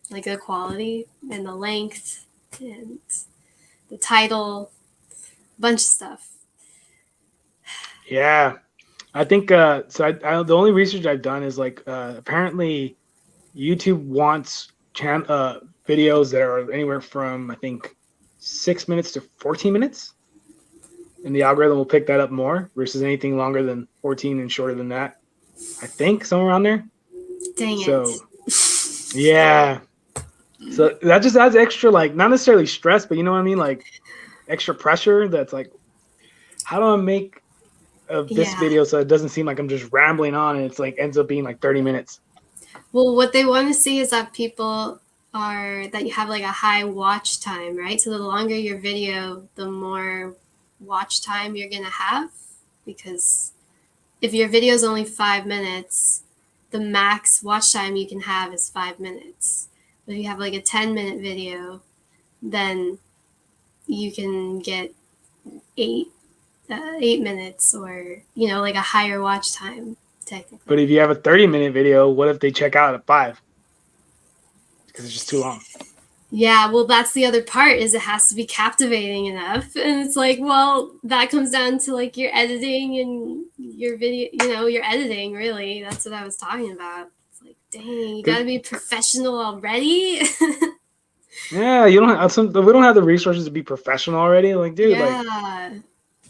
like the quality and the length and the title, a bunch of stuff. Yeah, I think so. The only research I've done is like apparently YouTube wants videos that are anywhere from I think 6 minutes to 14 minutes, and the algorithm will pick that up more versus anything longer than 14 and shorter than that. I think somewhere around there. Dang it. So yeah, so that just adds extra, like not necessarily stress, but you know what I mean, like extra pressure. That's like, how do I make this Yeah. video so it doesn't seem like I'm just rambling on and it's like ends up being like 30 minutes. Well, what they want to see is that that you have like a high watch time, right? So the longer your video, the more watch time you're going to have. Because if your video is only 5 minutes, the max watch time you can have is 5 minutes. But if you have like a 10-minute video, then you can get 8 minutes, or like a higher watch time technically. But if you have a 30-minute video, what if they check out at 5? Because it's just too long. Yeah, well, that's the other part, is it has to be captivating enough. And it's like, well, that comes down to like your editing and your video, your editing, really. That's what I was talking about. It's like, dang, you gotta be professional already. Yeah, you don't have we don't have the resources to be professional already. Like, dude, Yeah,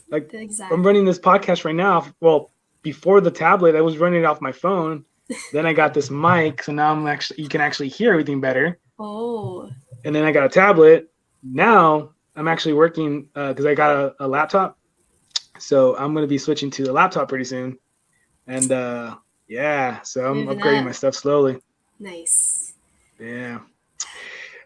like exactly. I'm running this podcast right now. Well, before the tablet, I was running it off my phone. Then I got this mic, so now you can actually hear everything better. Oh. And then I got a tablet. Now I'm actually working because I got a laptop. So I'm going to be switching to the laptop pretty soon. And yeah, so I'm Moving upgrading up. my stuff slowly. Nice. Yeah.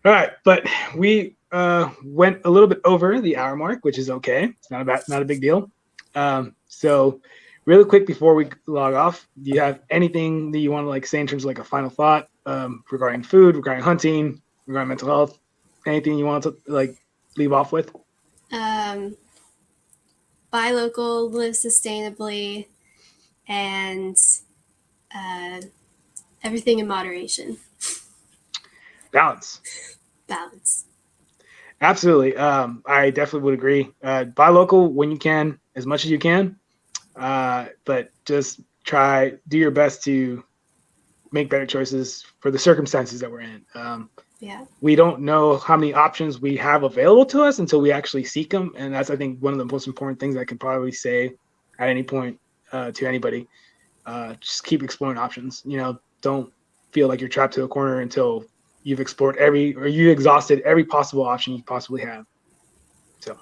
All right, but we went a little bit over the hour mark, which is okay. It's not a big deal. So really quick before we log off, do you have anything that you want to like say in terms of like a final thought regarding food, regarding hunting, regarding mental health, anything you want to like leave off with? Buy local, live sustainably, and everything in moderation. Balance. Balance. Absolutely. I definitely would agree. Buy local when you can, as much as you can. But just do your best to make better choices for the circumstances that we're in. Yeah. We don't know how many options we have available to us until we actually seek them. And that's, I think, one of the most important things I can probably say at any point to anybody. Just keep exploring options. Don't feel like you're trapped to a corner until you've explored you exhausted every possible option you possibly have. So,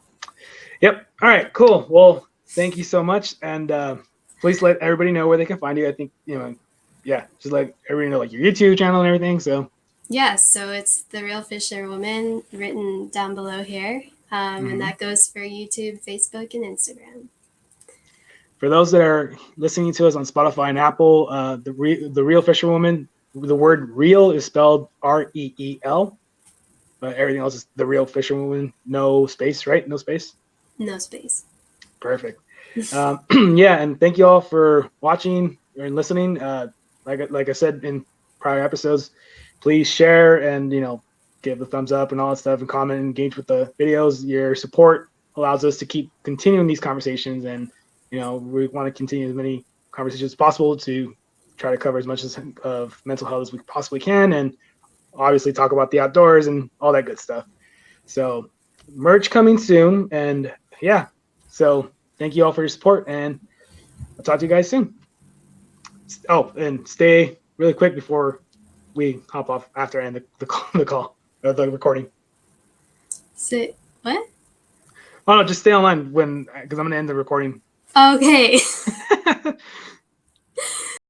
yep. All right, cool. Well, thank you so much. And please let everybody know where they can find you. I think, just let everybody know like your YouTube channel and everything. So, Yeah, so it's The Real Fisherwoman written down below here. And that goes for YouTube, Facebook, and Instagram. For those that are listening to us on Spotify and Apple, the Real Fisherwoman, the word real is spelled REEL, but everything else is The Real Fisherwoman. No space, right? No space? No space. Perfect. Yeah, and thank you all for watching and listening. Like I said in prior episodes, please share and give the thumbs up and all that stuff, and comment and engage with the videos. Your support allows us to keep continuing these conversations, and we want to continue as many conversations as possible to try to cover as much of mental health as we possibly can, and obviously talk about the outdoors and all that good stuff. So merch coming soon, and yeah, so thank you all for your support, and I'll talk to you guys soon. Oh, and stay really quick before we hop off after I end the call or the recording. Say what? Oh no, just stay online because I'm gonna end the recording. Okay.